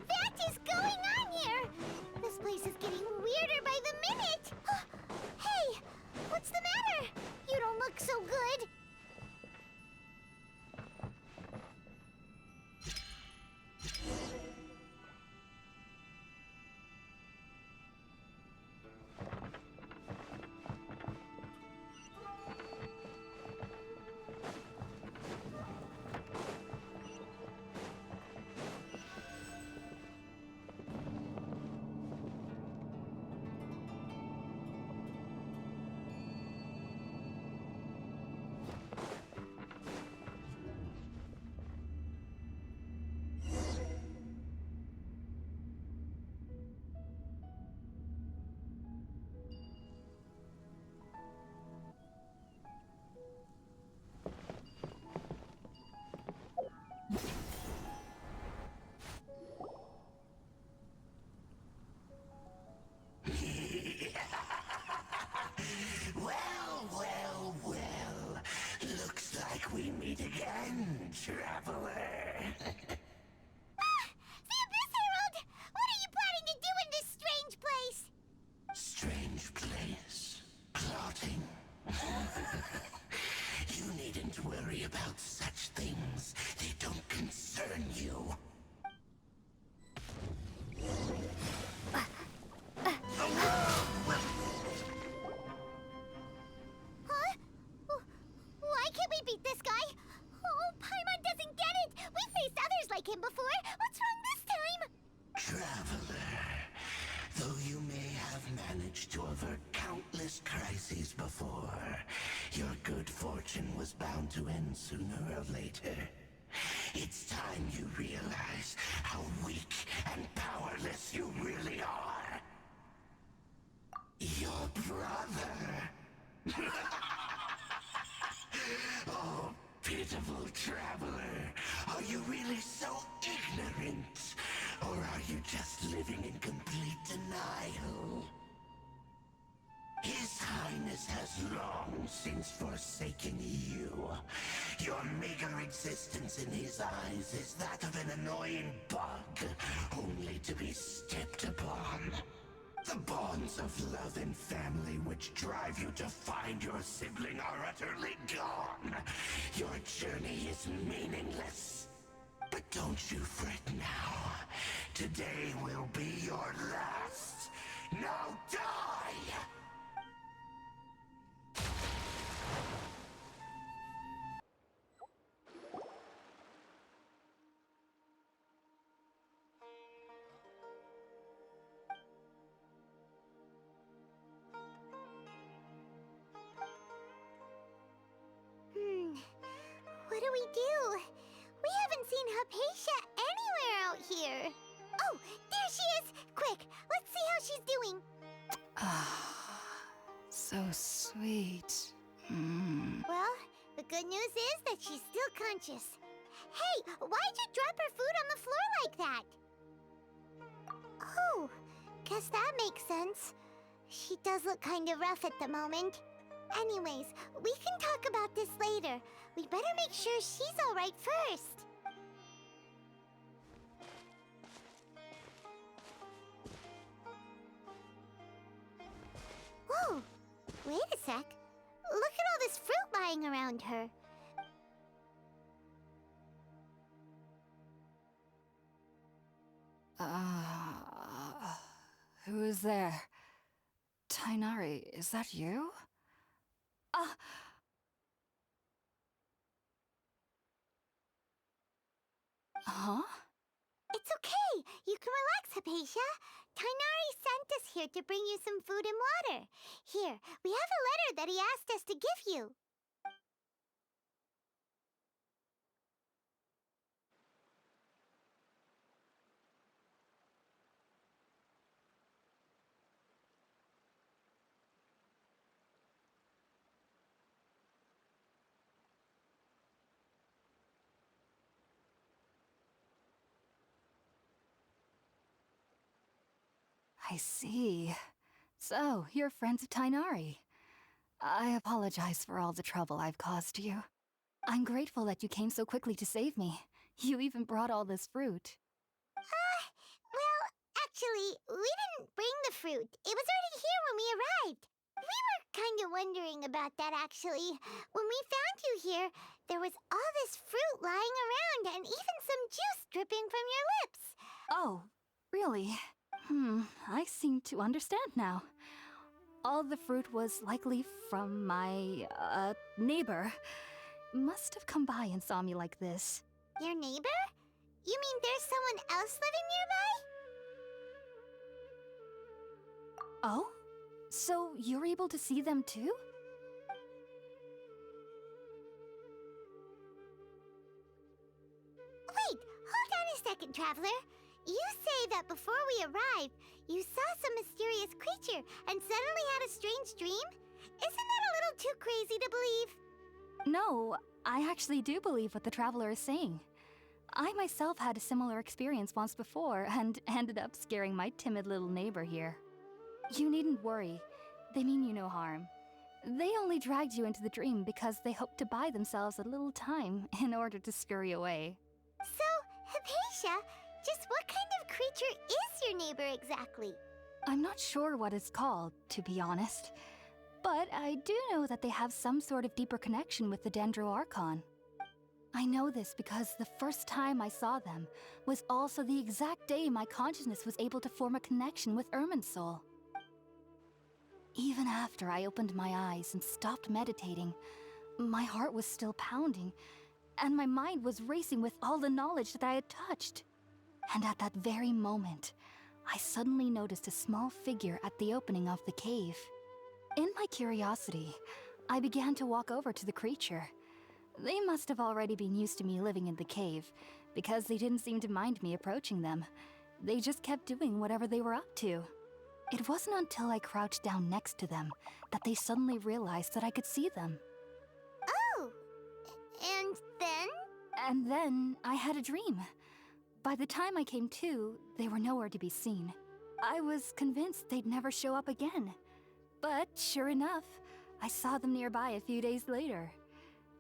[SPEAKER 1] vat is going on here? This place is getting weirder by the minute. Hey, what's the matter? You don't look so good.
[SPEAKER 8] Well. Looks like we meet again, traveler.
[SPEAKER 1] The Abyss Herald! What are you planning to do in this strange place?
[SPEAKER 8] Strange place. Plotting. You needn't worry about such things. They don't concern you.
[SPEAKER 1] Huh? Why can't we beat this guy? Oh, Paimon doesn't get it! We've faced others like him before! What's wrong this time?
[SPEAKER 8] Traveler, though you may have managed to avert countless crises before, your good fortune was bound to end sooner or later. It's time you realize how weak and powerless you really are. Your brother. Oh, pitiful traveler. Are you really so ignorant? Or are you just living in complete denial? His Highness has long since forsaken you. Your meager existence in his eyes is that of an annoying bug, only to be stepped upon. The bonds of love and family which drive you to find your sibling are utterly gone. Your journey is meaningless. But don't you fret now. Today will be your last. Now die!
[SPEAKER 1] What do we do? We haven't seen Hypatia anywhere out here. Oh, there she is! Quick, let's see how she's doing.
[SPEAKER 7] Ah, so sweet.
[SPEAKER 1] Well, the good news is that she's still conscious. Hey, why'd you drop her food on the floor like that? Oh, guess that makes sense. She does look kind of rough at the moment. Anyways, we can talk about this later. We better make sure she's all right first. Whoa, wait a sec. Look at all this fruit lying around her.
[SPEAKER 7] Who is there? Tainari, is that you? Huh?
[SPEAKER 1] It's okay. You can relax, Hypatia. Tainari sent us here to bring you some food and water. Here, we have a letter that he asked us to give you.
[SPEAKER 7] I see. So, you're friends of Tainari. I apologize for all the trouble I've caused you. I'm grateful that you came so quickly to save me. You even brought all this fruit.
[SPEAKER 1] Actually, we didn't bring the fruit. It was already here when we arrived. We were kind of wondering about that, actually. When we found you here, there was all this fruit lying around and even some juice dripping from your lips.
[SPEAKER 7] Oh, really? I seem to understand now. All the fruit was likely from my, neighbor. Must have come by and saw me like this.
[SPEAKER 1] Your neighbor? You mean there's someone else living nearby?
[SPEAKER 7] Oh? So you're able to see them too?
[SPEAKER 1] Wait, hold on a second, Traveler. You say that before we arrived, you saw some mysterious creature and suddenly had a strange dream? Isn't that a little too crazy to believe?
[SPEAKER 7] No, I actually do believe what the traveler is saying. I myself had a similar experience once before and ended up scaring my timid little neighbor here. You needn't worry. They mean you no harm. They only dragged you into the dream because they hoped to buy themselves a little time in order to scurry away.
[SPEAKER 1] So, Hypatia, just what kind of creature is your neighbor exactly?
[SPEAKER 7] I'm not sure what it's called, to be honest. But I do know that they have some sort of deeper connection with the Dendro Archon. I know this because the first time I saw them was also the exact day my consciousness was able to form a connection with Irminsul. Even after I opened my eyes and stopped meditating, my heart was still pounding, and my mind was racing with all the knowledge that I had touched. And at that very moment, I suddenly noticed a small figure at the opening of the cave. In my curiosity, I began to walk over to the creature. They must have already been used to me living in the cave, because they didn't seem to mind me approaching them. They just kept doing whatever they were up to. It wasn't until I crouched down next to them that they suddenly realized that I could see them.
[SPEAKER 1] Oh, and then?
[SPEAKER 7] And then I had a dream. By the time I came to, they were nowhere to be seen. I was convinced they'd never show up again. But sure enough, I saw them nearby a few days later.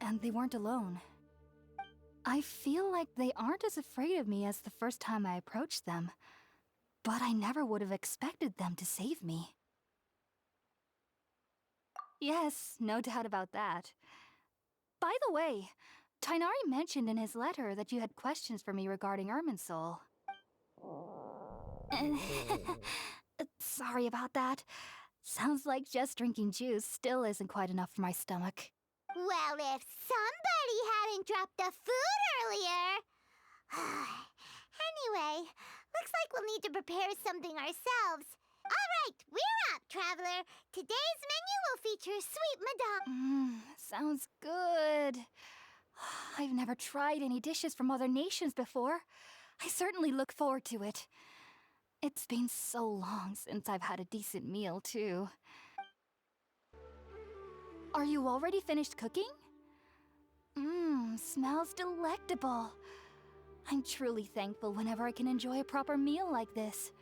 [SPEAKER 7] And they weren't alone. I feel like they aren't as afraid of me as the first time I approached them. But I never would have expected them to save me. Yes, no doubt about that. By the way, Tainari mentioned in his letter that you had questions for me regarding Irminsul. Sorry about that. Sounds like just drinking juice still isn't quite enough for my stomach.
[SPEAKER 1] Well, if somebody hadn't dropped the food earlier... Anyway, looks like we'll need to prepare something ourselves. All right, we're up, Traveler. Today's menu will feature sweet madame.
[SPEAKER 7] Sounds good. I've never tried any dishes from other nations before. I certainly look forward to it. It's been so long since I've had a decent meal, too. Are you already finished cooking? Smells delectable. I'm truly thankful whenever I can enjoy a proper meal like this.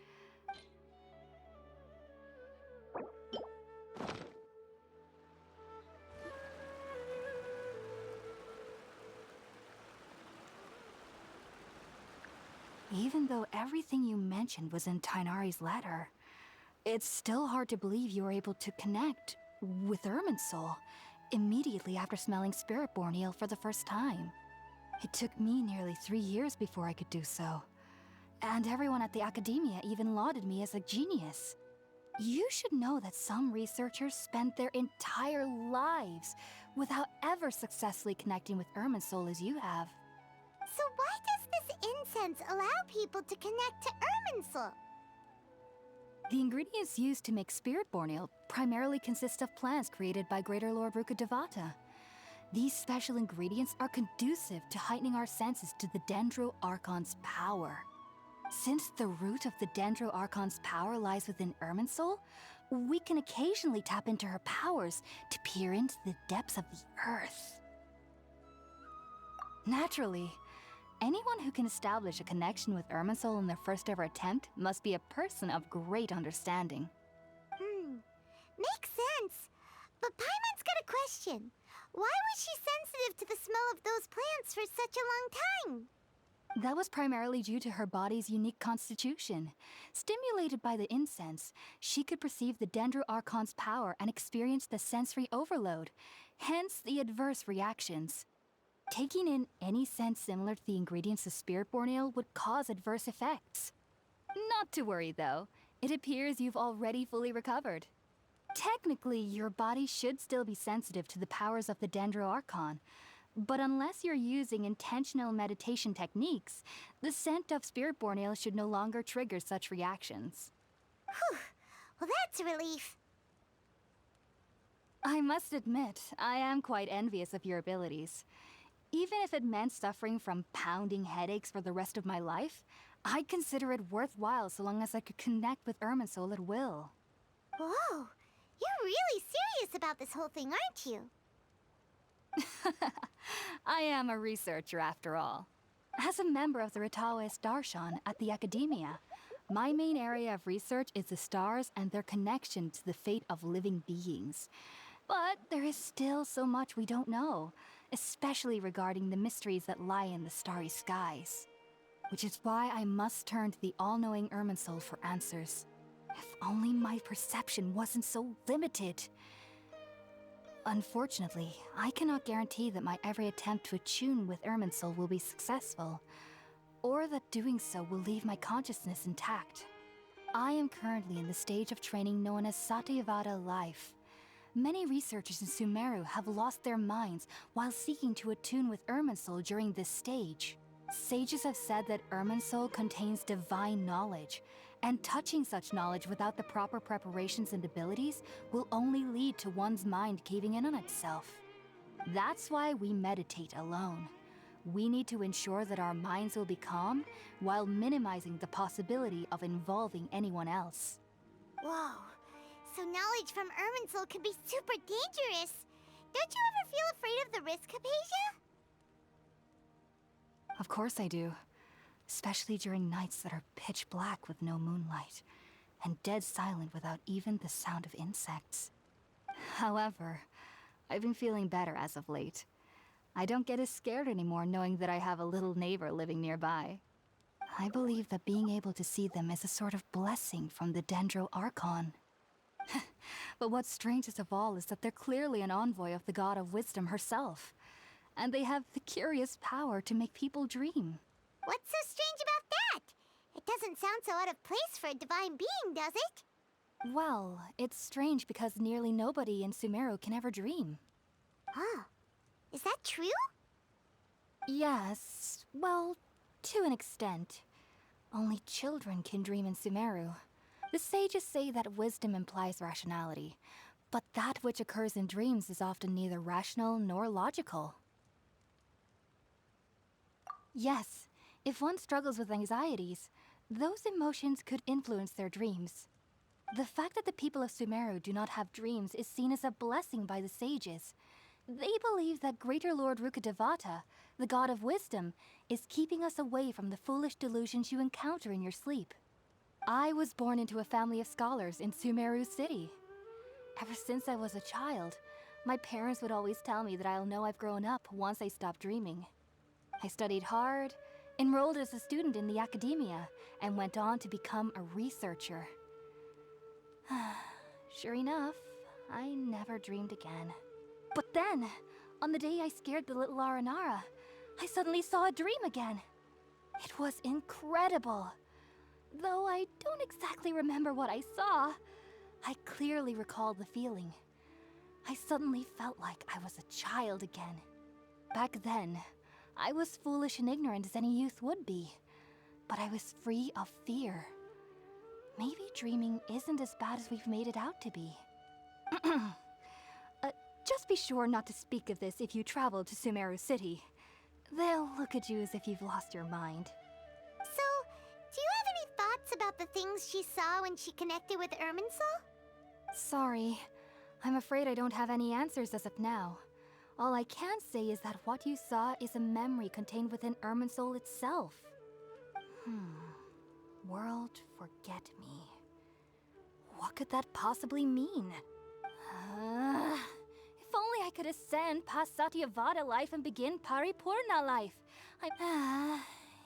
[SPEAKER 7] Even though everything you mentioned was in Tainari's letter, it's still hard to believe you were able to connect with Irminsul immediately after smelling Spiritborn Ale for the first time. It took me nearly 3 years before I could do so. And everyone at the academia even lauded me as a genius. You should know that some researchers spend their entire lives without ever successfully connecting with Irminsul as you have.
[SPEAKER 1] So why does this incense allow people to connect to Irminsul?
[SPEAKER 7] The ingredients used to make Spiritborn Ale primarily consist of plants created by Greater Lord Rukkhadevata. These special ingredients are conducive to heightening our senses to the Dendro Archon's power. Since the root of the Dendro Archon's power lies within Irminsul, we can occasionally tap into her powers to peer into the depths of the earth. Naturally, anyone who can establish a connection with Irminsul in their first ever attempt must be a person of great understanding.
[SPEAKER 1] Makes sense. But Paimon's got a question. Why was she sensitive to the smell of those plants for such a long time?
[SPEAKER 7] That was primarily due to her body's unique constitution. Stimulated by the incense, she could perceive the Dendro Archon's power and experience the sensory overload, hence the adverse reactions. Taking in any scent similar to the ingredients of Spiritborn Ale would cause adverse effects. Not to worry, though. It appears you've already fully recovered. Technically, your body should still be sensitive to the powers of the Dendro Archon, but unless you're using intentional meditation techniques, the scent of Spiritborn Ale should no longer trigger such reactions.
[SPEAKER 1] Whew. Well, that's a relief.
[SPEAKER 7] I must admit, I am quite envious of your abilities. Even if it meant suffering from pounding headaches for the rest of my life, I'd consider it worthwhile so long as I could connect with Irminsul at will.
[SPEAKER 1] Whoa. You're really serious about this whole thing, aren't you?
[SPEAKER 7] I am a researcher after all. As a member of the Ritaoist Darshan at the Academia, my main area of research is the stars and their connection to the fate of living beings. But there is still so much we don't know, especially regarding the mysteries that lie in the starry skies. Which is why I must turn to the all-knowing Irminsul for answers. If only my perception wasn't so limited. Unfortunately, I cannot guarantee that my every attempt to attune with Irminsul will be successful, or that doing so will leave my consciousness intact. I am currently in the stage of training known as Satyavada life. Many researchers in Sumeru have lost their minds while seeking to attune with Irminsul during this stage. Sages have said that Irminsul contains divine knowledge, and touching such knowledge without the proper preparations and abilities will only lead to one's mind caving in on itself. That's why we meditate alone. We need to ensure that our minds will be calm while minimizing the possibility of involving anyone else.
[SPEAKER 1] Whoa. So knowledge from Irminsul can be super dangerous. Don't you ever feel afraid of the risk, Hypatia?
[SPEAKER 7] Of course I do. Especially during nights that are pitch black with no moonlight, and dead silent without even the sound of insects. However, I've been feeling better as of late. I don't get as scared anymore knowing that I have a little neighbor living nearby. I believe that being able to see them is a sort of blessing from the Dendro Archon. But what's strangest of all is that they're clearly an envoy of the God of Wisdom herself, and they have the curious power to make people dream.
[SPEAKER 1] What's so strange about that? It doesn't sound so out of place for a divine being, does it?
[SPEAKER 7] Well, it's strange because nearly nobody in Sumeru can ever dream.
[SPEAKER 1] Oh. Is that true?
[SPEAKER 7] Yes, well, to an extent. Only children can dream in Sumeru. The sages say that wisdom implies rationality, but that which occurs in dreams is often neither rational nor logical. Yes, if one struggles with anxieties, those emotions could influence their dreams. The fact that the people of Sumeru do not have dreams is seen as a blessing by the sages. They believe that Greater Lord Rukkhadevata, the god of wisdom, is keeping us away from the foolish delusions you encounter in your sleep. I was born into a family of scholars in Sumeru City. Ever since I was a child, my parents would always tell me that I'll know I've grown up once I stop dreaming. I studied hard, enrolled as a student in the academia, and went on to become a researcher. Sure enough, I never dreamed again. But then, on the day I scared the little Aranara, I suddenly saw a dream again. It was incredible. Though I don't exactly remember what I saw, I clearly recall the feeling. I suddenly felt like I was a child again. Back then, I was foolish and ignorant as any youth would be, but I was free of fear. Maybe dreaming isn't as bad as we've made it out to be. Just be sure not to speak of this if you travel to Sumeru City. They'll look at you as if you've lost your mind.
[SPEAKER 1] So, do you have any thoughts about the things she saw when she connected with Irminsul?
[SPEAKER 7] Sorry. I'm afraid I don't have any answers as of now. All I can say is that what you saw is a memory contained within Irminsul itself. World forget me. What could that possibly mean? If only I could ascend past Satyavada life and begin Paripurna life.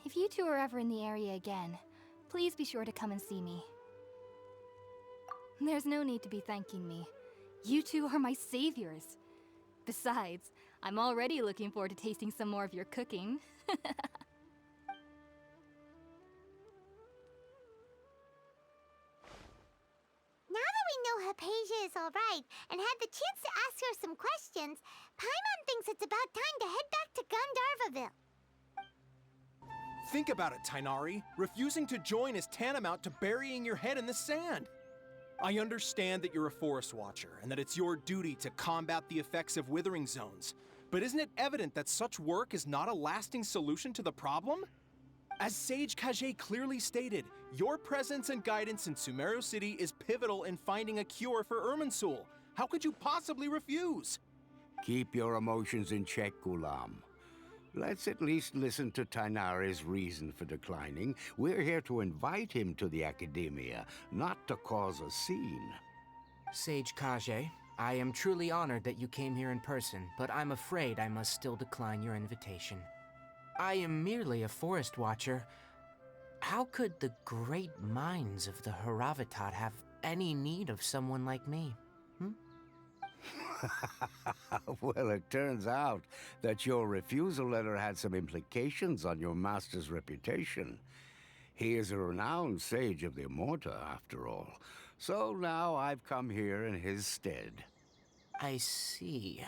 [SPEAKER 7] if you two are ever in the area again, please be sure to come and see me. There's no need to be thanking me. You two are my saviors. Besides, I'm already looking forward to tasting some more of your cooking.
[SPEAKER 1] Now that we know Hypatia is all right and had the chance to ask her some questions, Paimon thinks it's about time to head back to Gandharvaville.
[SPEAKER 6] Think about it, Tainari. Refusing to join is tantamount to burying your head in the sand. I understand that you're a forest watcher and that it's your duty to combat the effects of withering zones. But isn't it evident that such work is not a lasting solution to the problem? As Sage Kage clearly stated, your presence and guidance in Sumeru City is pivotal in finding a cure for Irminsul. How could you possibly refuse?
[SPEAKER 9] Keep your emotions in check, Gulam. Let's at least listen to Tainari's reason for declining. We're here to invite him to the Academia, not to cause a scene.
[SPEAKER 2] Sage Kage, I am truly honored that you came here in person, but I'm afraid I must still decline your invitation. I am merely a forest watcher. How could the great minds of the Haravatat have any need of someone like me?
[SPEAKER 9] Well, it turns out that your refusal letter had some implications on your master's reputation. He is a renowned sage of the Immorta, after all. So now I've come here in his stead.
[SPEAKER 2] I see.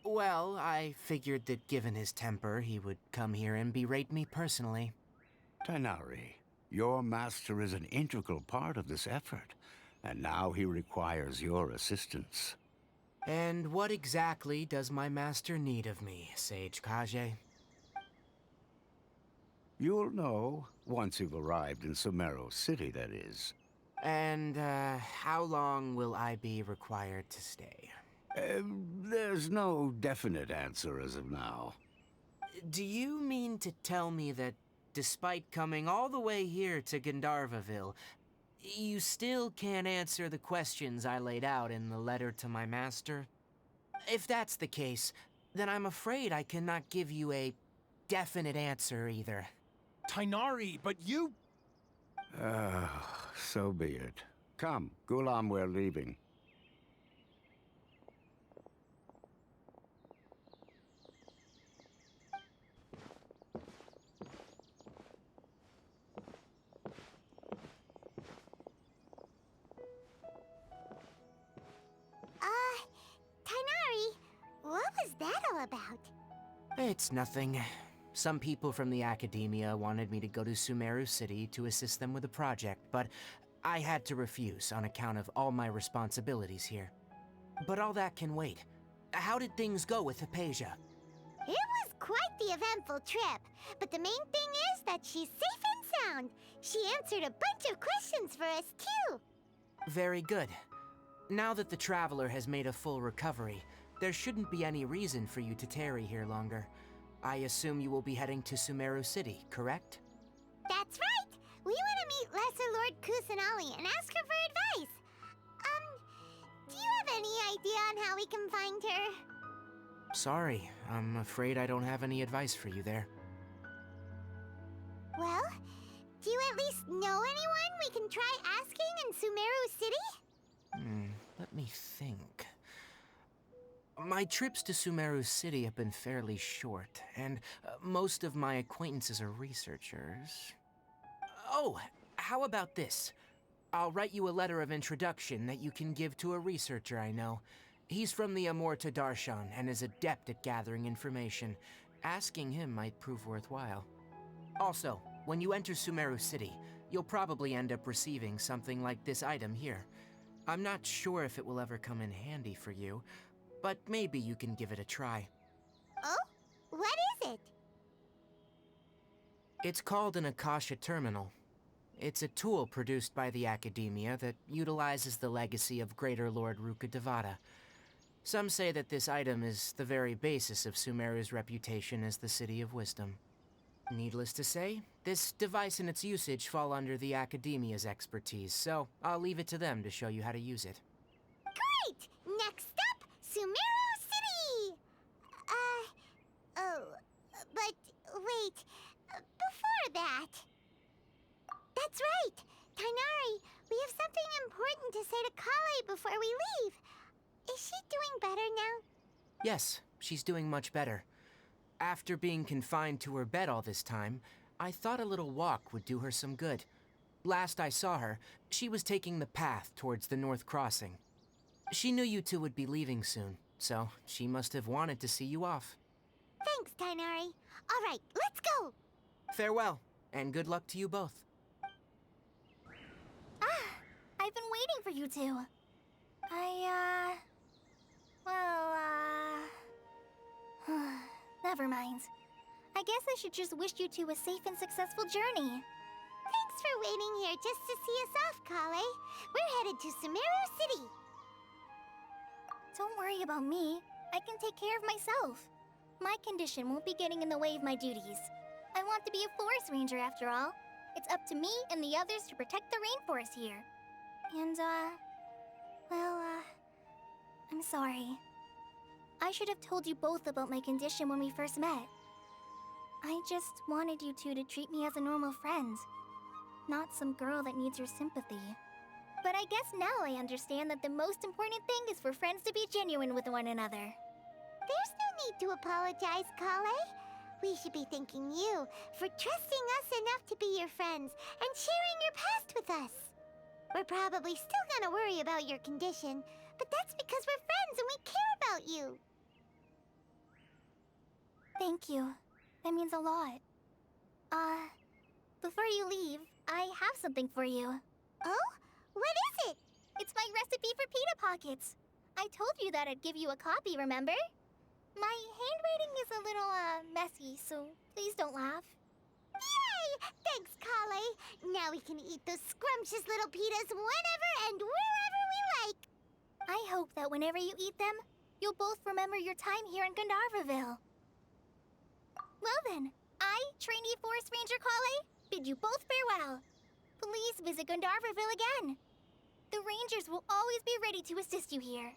[SPEAKER 2] Well, I figured that given his temper, he would come here and berate me personally.
[SPEAKER 9] Tainari, your master is an integral part of this effort, and now he requires your assistance.
[SPEAKER 2] And what exactly does my master need of me, Sage Kage?
[SPEAKER 9] You'll know once you've arrived in Sumeru City, that is.
[SPEAKER 2] And, how long will I be required to stay?
[SPEAKER 9] There's no definite answer as of now.
[SPEAKER 2] Do you mean to tell me that, despite coming all the way here to Gandharvaville, you still can't answer the questions I laid out in the letter to my master? If that's the case, then I'm afraid I cannot give you a definite answer either.
[SPEAKER 6] Tainari, but you...
[SPEAKER 9] So be it. Come, Gulam, we're leaving.
[SPEAKER 1] Tainari, what was that all about?
[SPEAKER 2] It's nothing. Some people from the Academia wanted me to go to Sumeru City to assist them with a project, but I had to refuse on account of all my responsibilities here. But all that can wait. How did things go with Hypatia?
[SPEAKER 1] It was quite the eventful trip, but the main thing is that she's safe and sound. She answered a bunch of questions for us, too.
[SPEAKER 2] Very good. Now that the Traveler has made a full recovery, there shouldn't be any reason for you to tarry here longer. I assume you will be heading to Sumeru City, correct?
[SPEAKER 1] That's right! We want to meet Lesser Lord Kusanali and ask her for advice. Do you have any idea on how we can find her?
[SPEAKER 2] Sorry, I'm afraid I don't have any advice for you there.
[SPEAKER 1] Well, do you at least know anyone we can try asking in Sumeru City?
[SPEAKER 2] Let me think. My trips to Sumeru City have been fairly short, and most of my acquaintances are researchers. Oh, how about this? I'll write you a letter of introduction that you can give to a researcher I know. He's from the Immorta Darshan and is adept at gathering information. Asking him might prove worthwhile. Also, when you enter Sumeru City, you'll probably end up receiving something like this item here. I'm not sure if it will ever come in handy for you, but maybe you can give it a try.
[SPEAKER 1] Oh? What is it?
[SPEAKER 2] It's called an Akasha Terminal. It's a tool produced by the Academia that utilizes the legacy of Greater Lord Rukkhadevata. Some say that this item is the very basis of Sumeru's reputation as the City of Wisdom. Needless to say, this device and its usage fall under the Academia's expertise, so I'll leave it to them to show you how to use it.
[SPEAKER 1] Great! Next up, Sumeru City! But wait. Before that. That's right. Tainari, we have something important to say to Kale before we leave. Is she doing better now?
[SPEAKER 2] Yes, she's doing much better. After being confined to her bed all this time, I thought a little walk would do her some good. Last I saw her, she was taking the path towards the North Crossing. She knew you two would be leaving soon, so she must have wanted to see you off.
[SPEAKER 1] Thanks, Tainari. All right, let's go.
[SPEAKER 2] Farewell, and good luck to you both.
[SPEAKER 3] I've been waiting for you two. Never mind. I guess I should just wish you two a safe and successful journey.
[SPEAKER 1] Thanks for waiting here just to see us off, Kale. We're headed to Sumeru City.
[SPEAKER 3] Don't worry about me. I can take care of myself. My condition won't be getting in the way of my duties. I want to be a forest ranger after all. It's up to me and the others to protect the rainforest here. And, I'm sorry. I should have told you both about my condition when we first met. I just wanted you two to treat me as a normal friend, not some girl that needs your sympathy. But I guess now I understand that the most important thing is for friends to be genuine with one another.
[SPEAKER 1] There's no need to apologize, Kale. We should be thanking you for trusting us enough to be your friends and sharing your past with us. We're probably still gonna worry about your condition, but that's because we're friends and we care about you.
[SPEAKER 3] Thank you. That means a lot. Before you leave, I have something for you.
[SPEAKER 1] Oh? What is it?
[SPEAKER 3] It's my recipe for pita pockets. I told you that I'd give you a copy, remember? My handwriting is a little, messy, so please don't laugh.
[SPEAKER 1] Yay! Thanks, Kale. Now we can eat those scrumptious little pitas whenever and wherever we like.
[SPEAKER 3] I hope that whenever you eat them, you'll both remember your time here in Gandharvaville. Well then, I, trainee Forest Ranger Kale, bid you both farewell. Please visit Gandharvaville again. The Rangers will always be ready to assist you here.